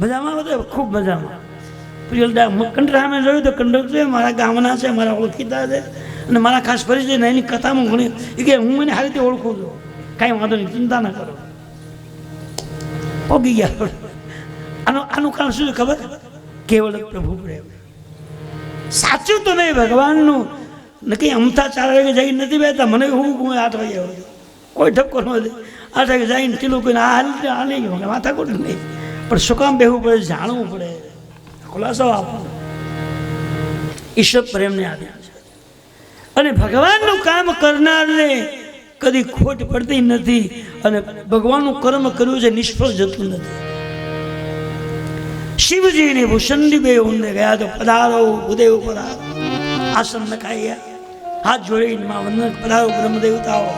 મજામાં બધા ખૂબ મજામાં. પછી કંઠ સામે જોયું તો કંઠ છે મારા ગામના છે, મારા ઓળખીતા છે અને મારા ખાસ પરિચય એની કથામાં ઘણી એ કે હું એને સારી રીતે ઓળખું છું, કાંઈ વાંધો નહીં, ચિંતા ના કરો. પોગી ગયા. આનું કારણ શું છે ખબર? કેવળ પ્રભુ પ્રેમ. સાચું તો નહીં ભગવાનનું નક્કી અમથા 4 વાગે જઈને નથી બેઠા. મને હું 8 વાગે આવું છું, કોઈ ઠપકો ન દે. 8 વાગે જઈને ટીલું કોઈને આ નહીં ગયું, માથા કોટ નહીં, પણ શું કામ બેહવું પડે? જાણવું પડે, ખુલાસો આપવો. ઈશ્વર પ્રેમને આધીન છે અને ભગવાનનું કામ કરનારને કદી ખોટ પડતી નથી અને ભગવાનનું કર્મ કર્યું છે નિષ્ફળ જતું નથી. શિવજીને ભૂષણજી ઊંડે ગયા તો પધારો ભૂદેવ પધારો, આસન નખાઈ હાથ જોડીને માં વંદન પધારો બ્રહ્મદેવતાઓ.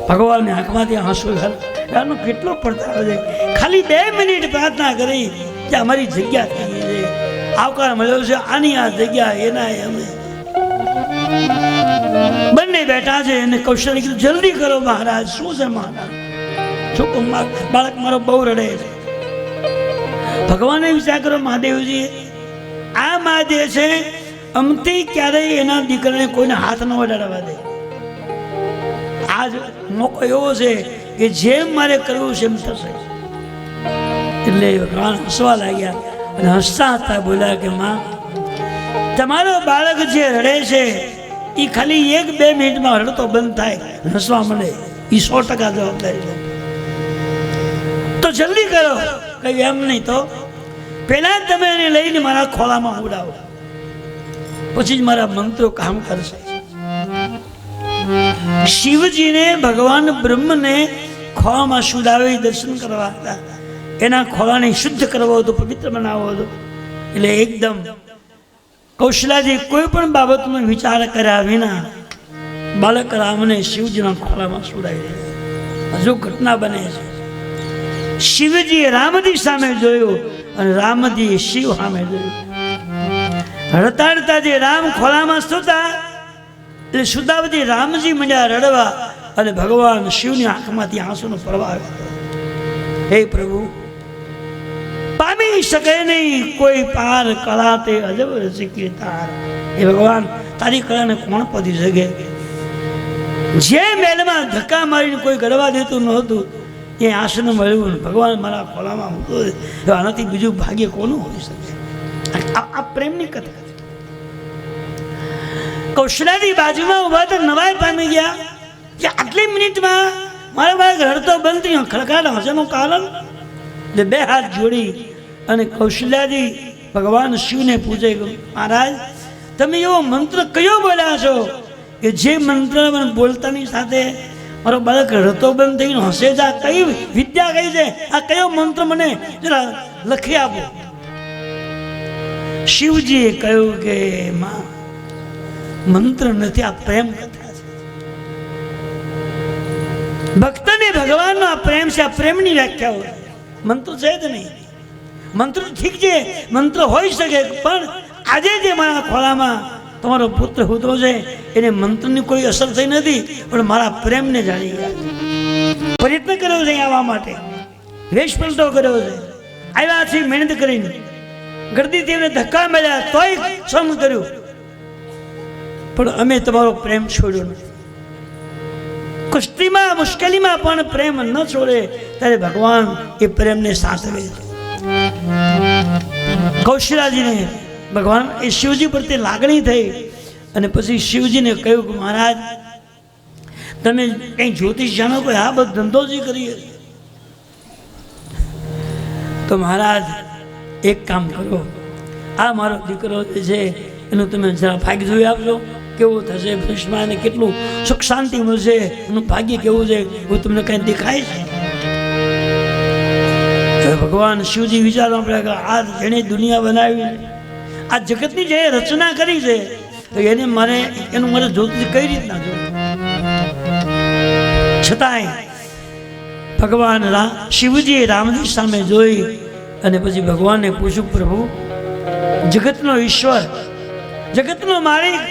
ભગવાનની આંખમાંથી આંસુ એનો કેટલો પડતા છે. ખાલી 2 મિનિટ પ્રાર્થના કરી કે અમારી જગ્યા થઈ ગઈ છે, આવકાર મળ્યો છે, આની આ જગ્યા એના અમે બંને બેઠા છે. એને કૌશલ્ય કીધું જલ્દી કરો મહારાજ. શું છે મહારાજ? છોકરો બાળક મારો બહુ રડે છે. ભગવાને વિચાર કરો મહાદેવજી આ મહાદેવ છે અમથી ક્યારેય એના દીકરાને કોઈને હાથ ન વડાડવા દે. આજ મોકો એવો છે કે જેમ મારે કરવું છે એમ થશે. એટલે ભગવાન હસવા લાગ્યા અને હસતા હસતા બોલ્યા કે માં તમારો બાળક જે રડે છે એ ખાલી 1-2 મિનિટમાં રડતો બંધ થાય, હસવા મળે, એ 100% જવાબદારી લે. તો જલ્દી કરો. કઈ એમ નહીં તો પહેલા તમે એને લઈને મારા ખોળામાં ઉડાવો, પછી જ મારા મંત્રો કામ કરશે. શિવજીને ભગવાન બ્રહ્મને ખોળામાં સુડાવી દર્શન કરવા હતા. એના ખોળાને શુદ્ધ કરવો હતો, પવિત્ર બનાવવો હતો. એટલે એકદમ કૌશલાજી કોઈ પણ બાબતનો વિચાર કર્યા વિના બાળક રામને શિવજીના ખોળામાં સુડાવી દે. હજુ ઘટના બને છે. શિવજીએ રામજી સામે જોયું અને રામજીએ શિવ સામે જોયું. રડતા રડતા જે રામ ખોળામાં સુતા એટલે સુદાવજી રામજી મંડ્યા રડવા અને ભગવાન શિવની આંખમાંથી આંસુનો પ્રવાહ આવ્યો. હે પ્રભુ, પામી શકે નહીં કોઈ પાર કળા તે અજબ રસિકે તાર. હે ભગવાન, તારી કળાને કોણ પધી શકે? જે મહેલમાં ધક્કા મારીને કોઈ ગળવા દેતું નહોતું એ આસન મળ્યું, ભગવાન મારા ખોળામાં મૂકો. આનાથી બીજું ભાગ્ય કોનું હોઈ શકે? આ પ્રેમની કથા. કૌશલાજી બાજુમાં ઉભા તો નવાઈ પામી ગયા કે આટલી મિનિટમાં મારા બાળક રડતો બંધ થયો. ખડખાડ હસેનું કારણ. એટલે 2 હાથ જોડી અને કૌશલ્યાજી ભગવાન શિવને પૂછે કે મહારાજ તમે એવો મંત્ર કયો બોલ્યા છો કે જે મંત્ર મને બોલતાની સાથે મારો બાળક રડતો બંધ થઈને હસે છે? આ કઈ વિદ્યા કઈ છે? આ કયો મંત્ર મને જરા લખી આપો. શિવજીએ કહ્યું કે માં મંત્ર નથી, આ પ્રેમ કથા છે. ભક્તને ભગવાનનો આ પ્રેમ છે. આ પ્રેમની વ્યાખ્યા હોય. મંત્ર છે જ નહીં. મંત્ર ઠીક છે, મંત્ર હોઈ શકે, પણ આજે જે મારા ખોળામાં તમારો પુત્ર હોતો છે એને મંત્રની કોઈ અસર થઈ નથી, પણ મારા પ્રેમને જાણી ગયા. પ્રયત્ન કર્યો છે આવવા માટે, વેશ પલટો કર્યો છે, આવ્યા છે મહેનત કરીને, ગરદીથી એમને ધક્કા મળ્યા તોય સહન કર્યું, પણ અમે તમારો પ્રેમ છોડ્યો નથી. કુસ્તીમાં મુશ્કેલીમાં પણ પ્રેમ ન છોડે ત્યારે ભગવાન એ પ્રેમને સાચવે છે. કૌશલાજીને ભગવાન એ શિવજી પ્રત્યે લાગણી થઈ અને પછી શિવજીને કહ્યું કે મહારાજ તમે કંઈ જ્યોતિષ જાણો? કોઈ આ બધો ધંધો જ કરીએ. તો મહારાજ એક કામ કરો, આ મારો દીકરો જે છે એનું તમે જરા ભાગ્ય જોઈ આપજો, કેવું થશે ભવિષ્યમાં, એને કેટલું સુખ શાંતિ મળશે, એનું ભાગ્ય કેવું છે એવું તમને કંઈ દેખાય છે? ભગવાન શિવજી વિચારવા પડે કે આ જેણે દુનિયા બનાવી, આ જગતની જે રચના કરી છે તો એને મારે એનું મારે જોતું કઈ રીતના જોતું. છતાંય ભગવાન શિવજીએ રામજી સામે જોઈ અને પછી ભગવાનને પૂછ્યું, પ્રભુ જગતનો ઈશ્વર, જગતનો માલિક,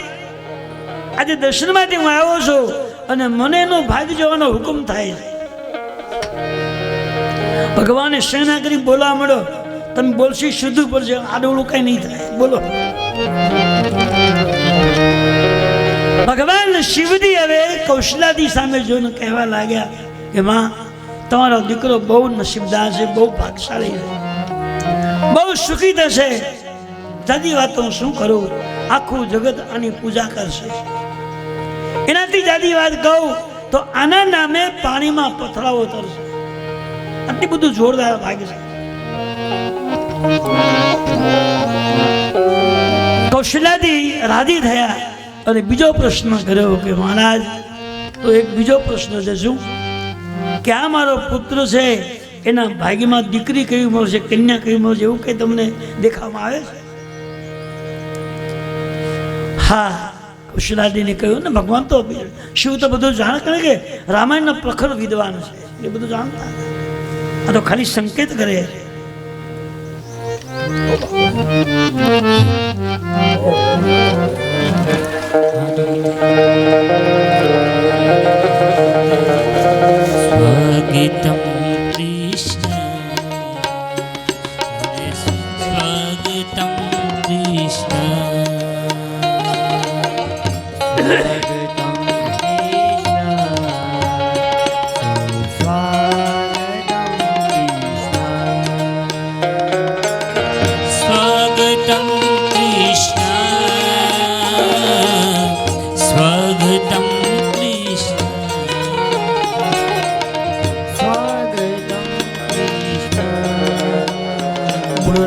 આજે દર્શનમાંથી હું આવ્યો છું અને મને એનો ભાગ જોવાનો હુકમ થાય છે. ભગવાને સેના કરી બોલવા મળો, તમે બોલશી શુદ્ધ પડશે, આડોળું કઈ નહીં થાય, બોલો. ભગવાન શિવજી હવે કૌશલાદી સામે જોઈને કહેવા લાગ્યા કે માં, તમારો દીકરો બહુ નસીબદાર છે, બહુ ભાગશાળી છે, બહુ સુખી થશે. જાદી વાત હું શું કરું, આખું જગત આની પૂજા કરશે. એનાથી જાદી વાત કહું તો આના નામે પાણીમાં પથરાવો તરશે. આટલી બધું જોરદાર ભાગ્ય છે. કૌશલાદી રાજી થયા અને બીજો પ્રશ્ન કર્યો કે મહારાજ, તો એક બીજો પ્રશ્ન છે, શું કે આ મારો પુત્ર છે, એના ભાગ્યમાં દીકરી કેવી મળશે, કન્યા કેવી મળશે, એવું કઈ તમને દેખાવામાં આવે છે? હા, કૌશલાદીને કહ્યું ને, ભગવાન તો શિવ તો બધું જાણ કરે કે રામાયણના પ્રખર વિદ્વાન છે, એ બધું જાણતા. આ તો ખાલી સંકેત કરે. સ્વાગતમ કૃષ્ણ, સ્વાગતમ કૃષ્ણ,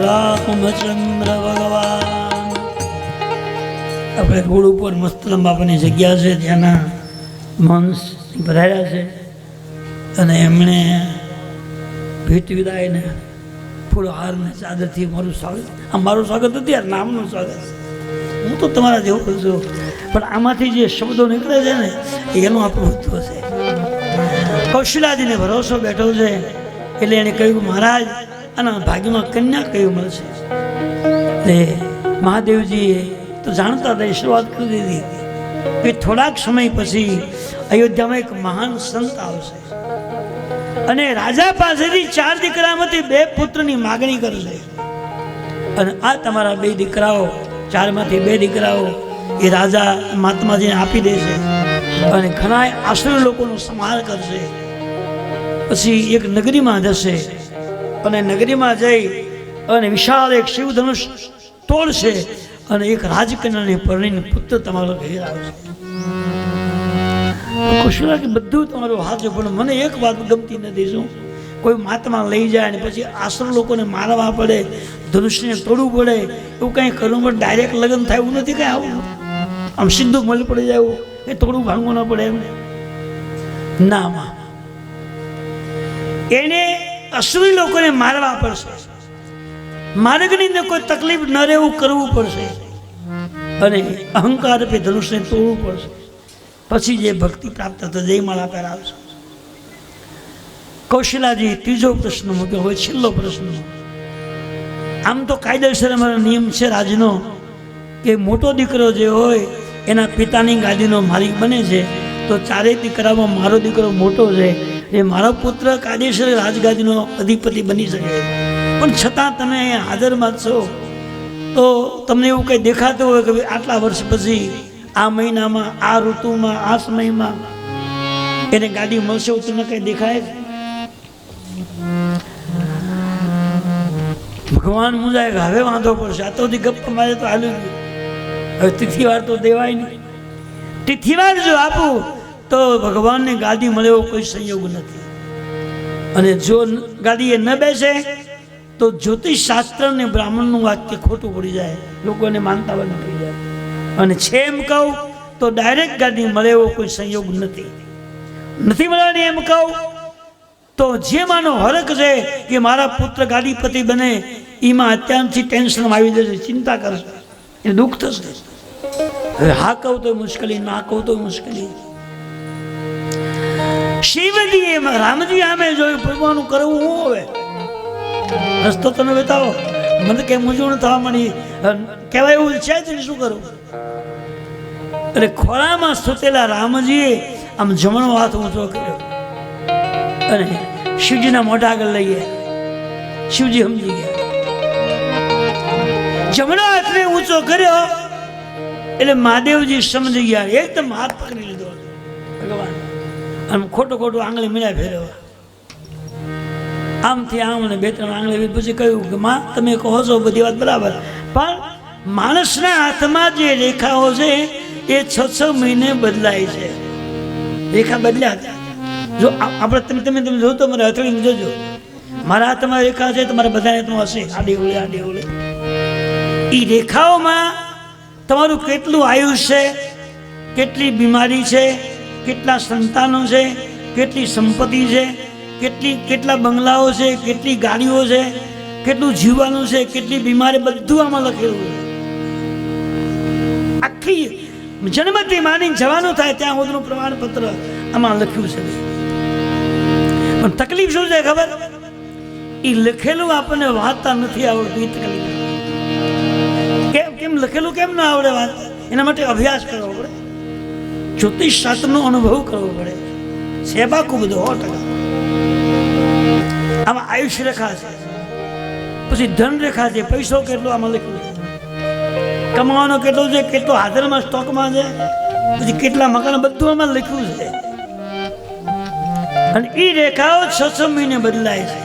રામચંદ્ર ભગવાન. આપણે રોડ ઉપર મસ્તરામ બાપાની જગ્યા છે, ત્યાંના મહંસ પધાર્યા છે અને એમણે ભેટ વિદાયને ફૂલહાર ને ચાદરથી મારું સ્વાગત. આ મારું સ્વાગત નથી, યાર નામનું સ્વાગત. હું તો તમારા જેવું કરું છું, પણ આમાંથી જે શબ્દો નીકળે છે ને એનું આ પ્રભુત્વ છે. કૌશલાદીને ભરોસો બેઠો છે એટલે એને કહ્યું, મહારાજ આના ભાગ્યમાં કન્યા કયું મળશે? એટલે મહાદેવજીએ તો જાણતા હતા, શરૂઆત કરી દીધી કે થોડાક સમય પછી અયોધ્યામાં એક મહાન સંત આવશે અને રાજા પાસેથી 4 દીકરામાંથી 2 પુત્રની માગણી કરશે. અને આ તમારા 2 દીકરાઓ, 4માંથી 2 દીકરાઓ એ રાજા મહાત્માજીને આપી દેશે અને ઘણા આશ્રય લોકોનો સંહાર કરશે. પછી એક નગરીમાં જશે અને નગરીમાં જઈ અને વિશાળ એક શિવધનુષ તોડશે અને એક રાજકન્યાને પરણીને પુત્ર તમારો ઘેર આવશે. કુશલા કે બધું તમારું હાથ, પણ મને એક વાત ગમતી નથી. શું કોઈ મહાત્મા લઈ જાય અને પછી આશ્રમ લોકોને મારવા પડે, ધનુષને તોડવું પડે, એવું કંઈ કરવું પડે? ડાયરેક્ટ લગ્ન થાય એવું નથી કંઈ, આવું આમ સીધું મળી પડી જાય એવું એ થોડું ભાંગવું ન પડે એમ ના માં. એને અસુરી લોકોને મારવા પડશે, માર્ગની અંદર કોઈ તકલીફ ન રહેવું કરવું પડશે અને અહંકાર રૂપી ધનુષને તોડવું પડશે. પછી જે ભક્તિ પ્રાપ્ત થશે, જયમાળા પહેરાવશે. કૌશલાજી ત્રીજો પ્રશ્ન મૂક્યો. હવે છેલ્લો પ્રશ્ન. આમ તો કાયદેસર અમારો નિયમ છે રાજનો કે મોટો દીકરો જે હોય એના પિતાની ગાદીનો માલિક બને છે, તો 4 દીકરામાં મારો દીકરો મોટો છે, એ મારો પુત્ર કાયદેસર રાજગાદીનો અધિપતિ બની શકે. પણ છતાં તમે અહીંયા હાજરમાં છો તો તમને એવું કંઈ દેખાતું હોય કે આટલા વર્ષ પછી આ મહિનામાં, આ ઋતુમાં, આ સમયમાં એને ગાડી મળશે એવું તમને કંઈ દેખાય? ભગવાન મુજાય કે હવે વાંધો પડશે, આ તો ગપ્પા મારે તો હાલું ગયું, હવે તિથિવાર તો દેવાય નહીં. તિથિવાર જો આપું તો ભગવાનને ગાદી મળે એવો કોઈ સંયોગ નથી. અને જો ગાદીએ ન બેસે તો જ્યોતિષ શાસ્ત્ર ને બ્રાહ્મણનું વાક્ય ખોટું પડી જાય, લોકોને માનતા બંધ થઈ જાય. અને છે એમ કહું તો ડાયરેક્ટ ગાદી મળે એવો કોઈ સંયોગ નથી. નથી મળવાની એમ કહું તો જે માનો હરક છે કે મારા પુત્ર ગાદીપતિ બને, એમાં અત્યારથી ટેન્શન આવી જશે, ચિંતા કરશે, એ દુઃખ થશે. હવે હા કહું તો મુશ્કેલી, ના કહું તો મુશ્કેલી. શિવજી એમાં રામજી આમે જોયું, ભગવાનનું કરવું હું હવે રસ્તો તમે બતાવો. મને કઈ મૂંઝવણ થવા મળી, કહેવાય એવું છે જ શું કરું? એટલે ખોળામાં સૂતેલા રામજીએ આમ જમણો હાથ ઊંચો કર્યો અને શિવજીના મોઢા આગળ લઈએ, શિવજી સમજી ગયા. જમણો હાથને ઊંચો કર્યો એટલે મહાદેવજી સમજી ગયા, એકદમ હાથ પકડી લીધો ભગવાન, આમ ખોટું ખોટું આંગળી મીડા ફેરવા, આમથી આમ અને 2-3 આંગળી. પછી કહ્યું કે માં તમે કહો છો બધી વાત બરાબર, પણ માણસના હાથમાં જે રેખાઓ છે એ 6-6 મહિને બદલાય છે. રેખા બદલ્યા હતા. જો આપણે તમે જોતો મારે હથેળીમાં જોજો, મારા હાથમાં રેખા છે, તમારે બધાને તો હશે આડી ઓળે. એ રેખાઓમાં તમારું કેટલું આયુષ્ય છે, કેટલી બીમારી છે, કેટલા સંતાનો છે, કેટલી સંપત્તિ છે, કેટલા બંગલાઓ છે, કેટલી ગાડીઓ છે, કેટલું જીવવાનું છે, કેટલી બીમારી, બધું આમાં લખેલું છે. આખી જન્મથી માની જવાનું થાય ત્યાં સુધીનું પ્રમાણપત્ર આમાં લખ્યું છે. પણ તકલીફ શું છે ખબર? એ લખેલું આપણને વાંચતા નથી આવડતું. એ તકલીફ કેમ લખેલું કેમ ના આવડે વાંચતા? એના માટે અભ્યાસ કરવો પડે, જ્યોતિષ શાસ્ત્રનો અનુભવ કરવો પડે, સેબાકું બધું 100%. આમાં આયુષ્ય રેખા છે, પછી ધન રેખા છે, પૈસો કેટલો આમાં લખ્યું છે, કમાવાનો કેટલો છે, કેટલો હાજરમાં સ્ટોકમાં છે, પછી કેટલા મકાન, બધું આમાં લખ્યું છે. અને એ રેખાઓ 6-6 મહિને બદલાય છે.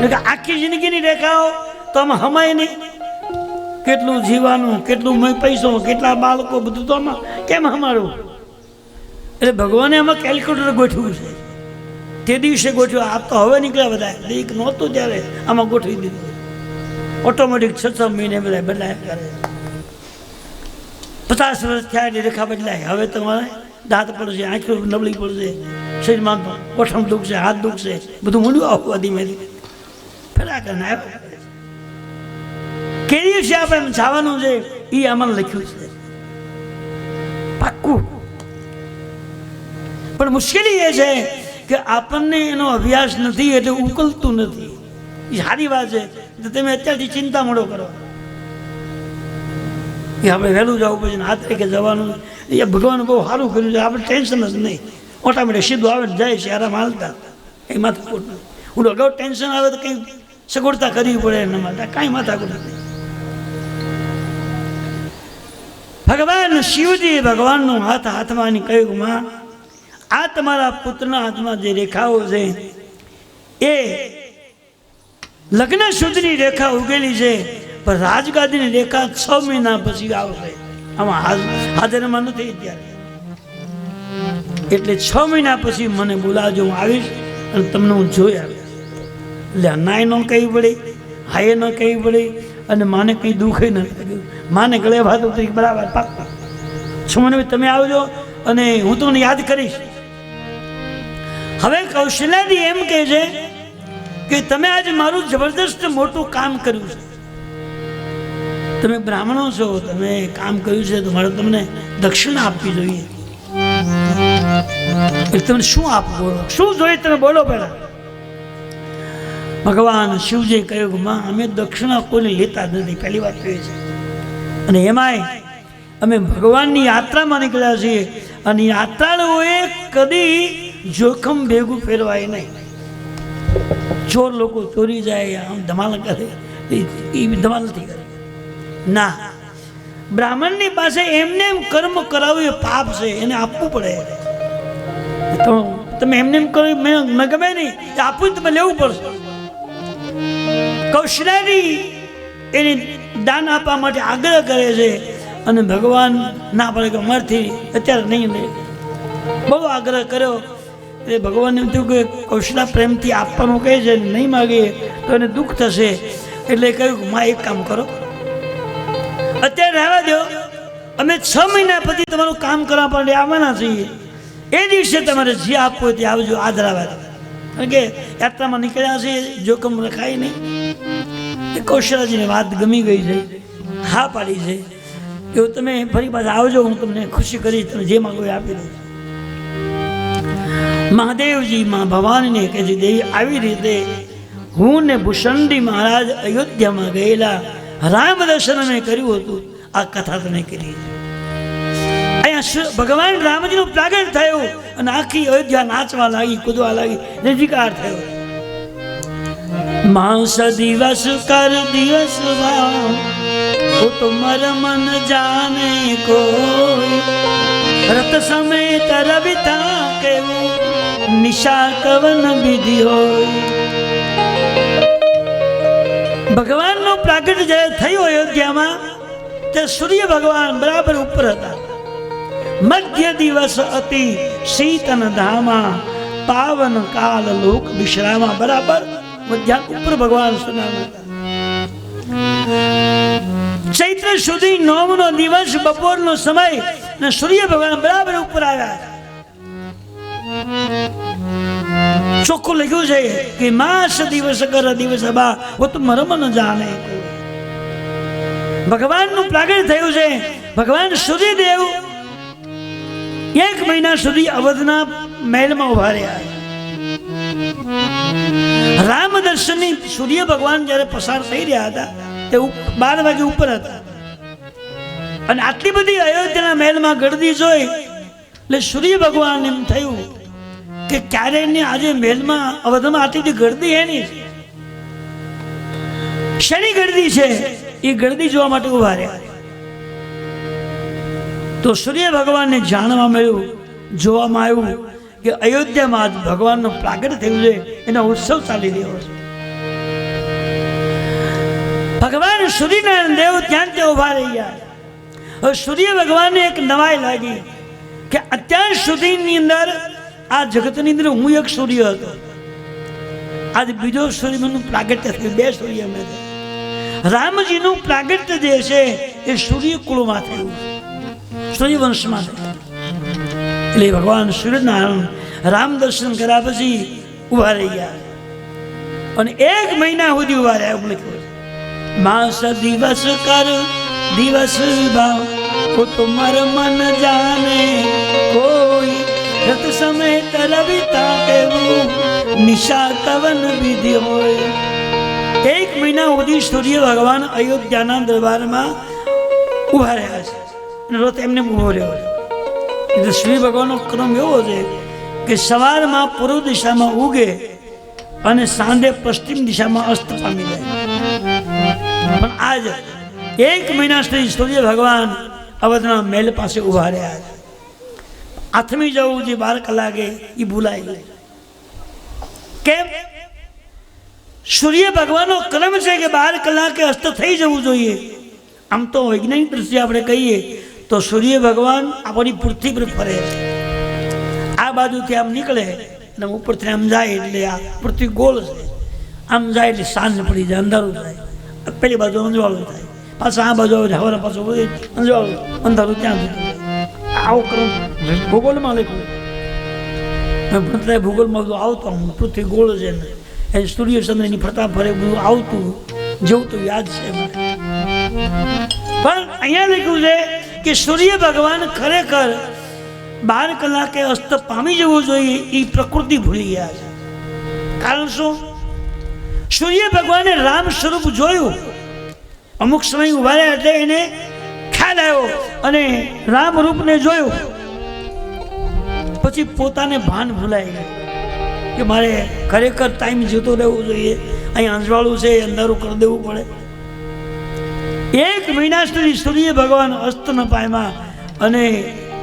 એટલે આખી જિંદગીની રેખાઓ તો આમાં હમાય નહીં. કેટલું જીવાનું, કેટલું પૈસો, કેટલા બાળકો, બધું તો આમાં કેમ હમાડવું? એટલે ભગવાને આમાં કેલ્ક્યુલેટર ગોઠવ્યું છે. તે દિવસે ગોઠવ્યું. આ તો હવે નીકળ્યા બધા, એક નહોતું ત્યારે આમાં ગોઠવી દીધું. ઓટોમેટિક 6-6 મહિને બધા બદલાય કરે. 50 વર્ષ થયા એટલે રેખા બદલાય. હવે તમારે દાંત પડશે, આંખો નબળી પડશે, શરીરમાં ઓઠમ દુખશે, હાથ દુખશે, બધું મૂંડું આવવા ધીમે ધીમે ફેરા કરીને આવ્યા. કે દિવસે આપણે જવાનું છે એ આમાં લખ્યું છે પાક્કું. પણ મુશ્કેલી એ છે કે આપણને એનો અભ્યાસ નથી એટલે ઉકલતું નથી. એ સારી વાત છે તો તમે અત્યારથી ચિંતા મોડો કરો કે આપણે વહેલું જવું પછી 7 તારીખે જવાનું. એ ભગવાન બહુ સારું કર્યું છે, આપણે ટેન્શન જ નહીં, ઓટોમેટિક સીધું આવે જાય છે આરામ હાલતા. એ માથાકૂટ નથી. હું અગાઉ ટેન્શન આવે તો કંઈ સગવડતા કરવી પડે એના માટે, કાંઈ માથાકૂટ નથી. ભગવાન શિવજી ભગવાનનું હાથમાં કહ્યું, માં આ તમારા પુત્રના હાથમાં જે રેખાઓ છે એ લગ્ન સુધીની રેખા ઉગેલી છે, પણ રાજગાદીની રેખા 6 મહિના પછી આવશે. આમાં હાજરમાં નથી ત્યારે, એટલે 6 મહિના પછી મને બોલાવજો, હું આવીશ અને તમને હું જોઈ આવીશ. એટલે નાય ન કહેવી પડી, હાય ન કહેવી પડી, અને માને કંઈ દુઃખ ન લાગ્યું. માને ગળે ભાત ઉતરી બરાબર પાક્કા. મને તમે આવજો અને હું તમને યાદ કરીશ. હવે કૌશલ્યાજી એમ કહે છે કે તમે આજે મારું જબરદસ્ત મોટું કામ કર્યું છે. તમે બ્રાહ્મણો છો, તમે કામ કર્યું છે તો મારે તમને દક્ષિણા આપવી જોઈએ. તમે શું આપવું, બોલો શું જોઈએ તમે બોલો પહેલા. ભગવાન શિવજી કહ્યું કે માં અમે દક્ષિણા કોઈને લેતા નથી, પહેલી વાત તો એ છે. અને એમાંય અમે ભગવાનની યાત્રામાં નીકળ્યા છીએ અને યાત્રાળુઓએ કદી જોખમ ભેગું ફેરવાય નહીં. ચોર લોકો ચોરી જાય, આમ ધમાલ કરે, એ ધમાલ નથી કરે ના. બ્રાહ્મણની પાસે એમને એમ કર્મ કરાવવું એ પાપ છે, એને આપવું પડે. તો તમે એમને એમ કરો મેં ગમે નહીં, એ આપવું તમે લેવું પડશે. કૌશલ્યાજી એને દાન આપવા માટે આગ્રહ કરે છે અને ભગવાન ના પડે કે અમારથી અત્યારે નહીં લે. બહુ આગ્રહ કર્યો એટલે ભગવાનને એમ થયું કે કૌશલ્યા પ્રેમથી આપવાનું કહે છે, નહીં માગે તો એને દુઃખ થશે. એટલે કહ્યું કે માં એક કામ કરો, અત્યારે રહેવા દો, અમે 6 મહિના પછી તમારું કામ કરવા માટે આવવાના છીએ. એ દિવસે તમારે જે આપવું હોય તે આવજો, આદરાવા. કારણ કે યાત્રામાં નીકળ્યા છે, જોખમ રખાય નહીં. કૌશલ્યાજીને વાત ગમી ગઈ છે, હા પાડી છે કે તમે ફરી પાછા આવજો, હું તમને ખુશી કરીશ, તમે જે માગો એ આપી દઉં. મહાદેવજી માં ભવાનીને કહે છે, દેવી આવી રીતે હું ને ભૂષણજી મહારાજ અયોધ્યામાં ગયેલા રામ દર્શન અમે કર્યું હતું, આ કથા તમે કરી. અહીંયા અહીંયા ભગવાન રામજીનું પ્રાગટ્ય થયું અને આખી અયોધ્યા નાચવા લાગી, કૂદવા લાગી, નિધિકાર થયો. માસ દિવસ કર દિવસ તુમર મન જાને કોઈ, રત સમેત રવિતા કેવું નિશા કવન વિધિ હોય. ભગવાનનું પ્રાગટ્ય જ્યારે થયું અયોધ્યામાં, તે સૂર્ય ભગવાન બરાબર ઉપર હતા. મધ્ય દિવસ અતિ શીતન ધામા, પાવન કાલ લોક વિશ્રામા. બરાબર મધ્યા ઉપર ભગવાન સુનામ હતા. ચૈત્ર સુધી 9નો દિવસ બપોરનો સમય ને સૂર્ય ભગવાન બરાબર ઉપર આવ્યા. ચોખ્ખું લખ્યું છે કે માસ દિવસ કર દિવસ બા વો તો મરમ ન જાણે. ભગવાનનું પ્રાગટ્ય થયું છે. ભગવાન સૂર્યદેવ 1 મહિના સુધી અવધના મહેલમાં ઉભા રહ્યા. રામ દર્શનની સૂર્ય ભગવાન જ્યારે પસાર થઈ રહ્યા હતા તે 12 વાગે ઉપર હતા અને આટલી બધી અયોધ્યાના મહેલમાં ગળદી જોઈ એટલે સૂર્ય ભગવાન એમ થયું કે ક્યારે ને આજે મહેલમાં અવધમાં આટલી બધી ગળદી હે નહીં, શેની ગળદી છે એ ગળદી જોવા માટે ઉભા રહ્યા. તો સૂર્ય ભગવાનને જાણવા મળ્યું, જોવામાં આવ્યું કે અયોધ્યામાં આજ ભગવાનનું પ્રાગટ્ય થયું છે, એનો ઉત્સવ ચાલી રહ્યો છે. ભગવાન સૂર્યનારાયણ દેવ ત્યાં તે ઉભા રહી ગયા. હવે સૂર્ય ભગવાનને એક નવાઈ લાગી કે અત્યાર સુધીની અંદર આ જગતની અંદર હું એક સૂર્ય હતો, આજ બીજો સૂર્ય મને પ્રાગટ્ય થયું. 2 સૂર્ય અમે હતા. રામજીનું પ્રાગટ્ય જે છે એ સૂર્યકુળમાં થયું, સૂર્યવંશમાં થયું. એટલે ભગવાન સૂર્યનારાયણ રામ દર્શન કર્યા પછી ઉભા રહી ગયા અને 1 મહિના સુધી ઉભા રહ્યા. એવું લખ્યું માસ દિવસ કર દિવસ ભાવ કો તુમર મન જાને કોઈ, રત સમેત રવિતા કેવું નિશા કવન વિધિ હોય. 1 મહિના સુધી સૂર્ય ભગવાન અયોધ્યાના દરબારમાં ઉભા રહ્યા છે અને રોજ એમને ઉભો રહ્યો. એટલે સૂર્ય ભગવાનનો ક્રમ એવો છે કે સવારમાં પૂર્વ દિશામાં ઉગે અને સાંજે પશ્ચિમ દિશામાં અસ્ત પામી જાય. પણ આજ 1 મહિના સુધી સૂર્ય ભગવાન અવધના મહેલ પાસે ઉભા રહ્યા છે. આથમી જવું જે 12 કલાકે એ ભૂલાઈ ગયું. કેમ? સૂર્ય ભગવાનનો ક્રમ છે કે 12 કલાકે અસ્ત થઈ જવું જોઈએ. આમ તો વૈજ્ઞાનિક દ્રષ્ટિએ આપણે કહીએ તો સૂર્ય ભગવાન આપણી પૃથ્વી પર ફરે છે. આ બાજુથી આમ નીકળે અને ઉપરથી આમ જાય એટલે આ પૃથ્વી ગોળ છે. આમ જાય એટલે સાંજ પડી જાય, અંધારું થાય. પેલી બાજુ અંજવાળું થાય, પાછા આ બાજુ હવાના પાછું અંજવાળું, અંધારું ત્યાં સુધી. આવો ક્રમ ભૂગોળમાં લખ્યું. ભણતા ભૂગોળમાં બધું આવતું, પૃથ્વી ગોળ છે ને એ સૂર્ય ચંદ્રની ફરતા ફરે બધું આવતું જેવું તો યાદ છે મને. પણ અહીંયા લખ્યું છે કે સૂર્ય ભગવાન ખરેખર 12 કલાકે અસ્ત પામી જવું જોઈએ એ પ્રકૃતિ ભૂલી ગયા છે. કારણ શું? સૂર્ય ભગવાને રામ સ્વરૂપ જોયું, અમુક સમય ઉભા રહ્યા એટલે એને ખ્યાલ આવ્યો અને રામ રૂપને જોયું. પછી પોતાને ભાન ભૂલાઈ ગયું કે મારે ખરેખર ટાઈમ જતો રહેવું જોઈએ, અહીં અંજવાળું છે, અંધારું કરી દેવું પડે. 1 મહિના સુધી સૂર્ય ભગવાન અસ્ત ન પામ્યા અને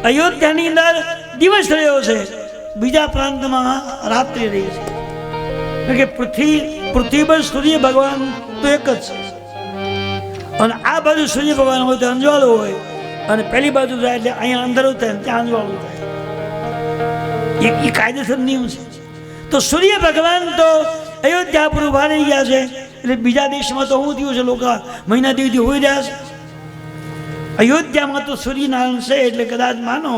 અયોધ્યાની અંદર દિવસ રહ્યો છે, બીજા પ્રાંતમાં રાત્રિ રહી છે. કે પૃથ્વી પર સૂર્ય ભગવાન તો એક જ છે અને આ બાજુ સૂર્ય ભગવાન હોય તો અંજવાળું હોય અને પેલી બાજુ જાય એટલે અહીંયા અંધારું થાય ત્યાં અંજવાળું થાય. એ કાયદેસર નિયમ છે. તો સૂર્ય ભગવાન તો અયોધ્યા પર ઉભા રહી ગયા છે. એટલે બીજા દેશમાં તો શું થયું છે, લોકો મહિના દીવથી હોઈ રહ્યા છે. અયોધ્યામાં તો સૂર્યનારાયણ છે એટલે કદાચ માનો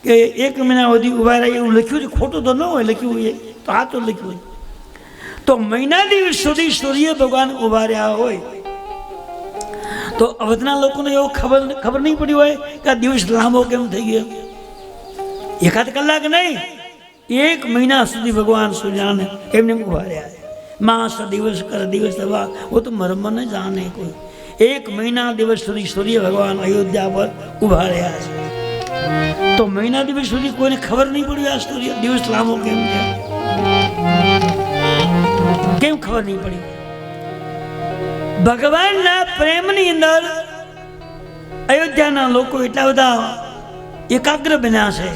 કે 1 મહિના સુધી ઉભા રહ્યા એવું લખ્યું છે. ખોટું તો ન હોય લખ્યું હોય તો આ તો લખ્યું હોય. તો મહિના દિવસ સુધી સૂર્ય ભગવાન ઉભા રહ્યા હોય તો અવધના લોકોને એવો ખબર નહીં પડી હોય કે આ દિવસ લાંબો કેમ થઈ ગયો. 1 કલાક નહીં, 1 મહિના સુધી ભગવાન સૂર્યને એમને ઉભા રહ્યા. માસ દિવસ કર દિવસ દવા વો તો મરમ ન જાણે કોઈ. 1 મહિના દિવસ સુધી સૂર્ય ભગવાન અયોધ્યા પર ઉભા રહ્યા છે. તો મહિના દિવસ સુધી કોઈને ખબર નહીં પડી આ સ્ટોરી દિવસ લાંબો કેમ છે, કેમ ખબર નહીં પડી? ભગવાનના પ્રેમની અંદર અયોધ્યાના લોકો એટલા બધા એકાગ્ર બન્યા છે,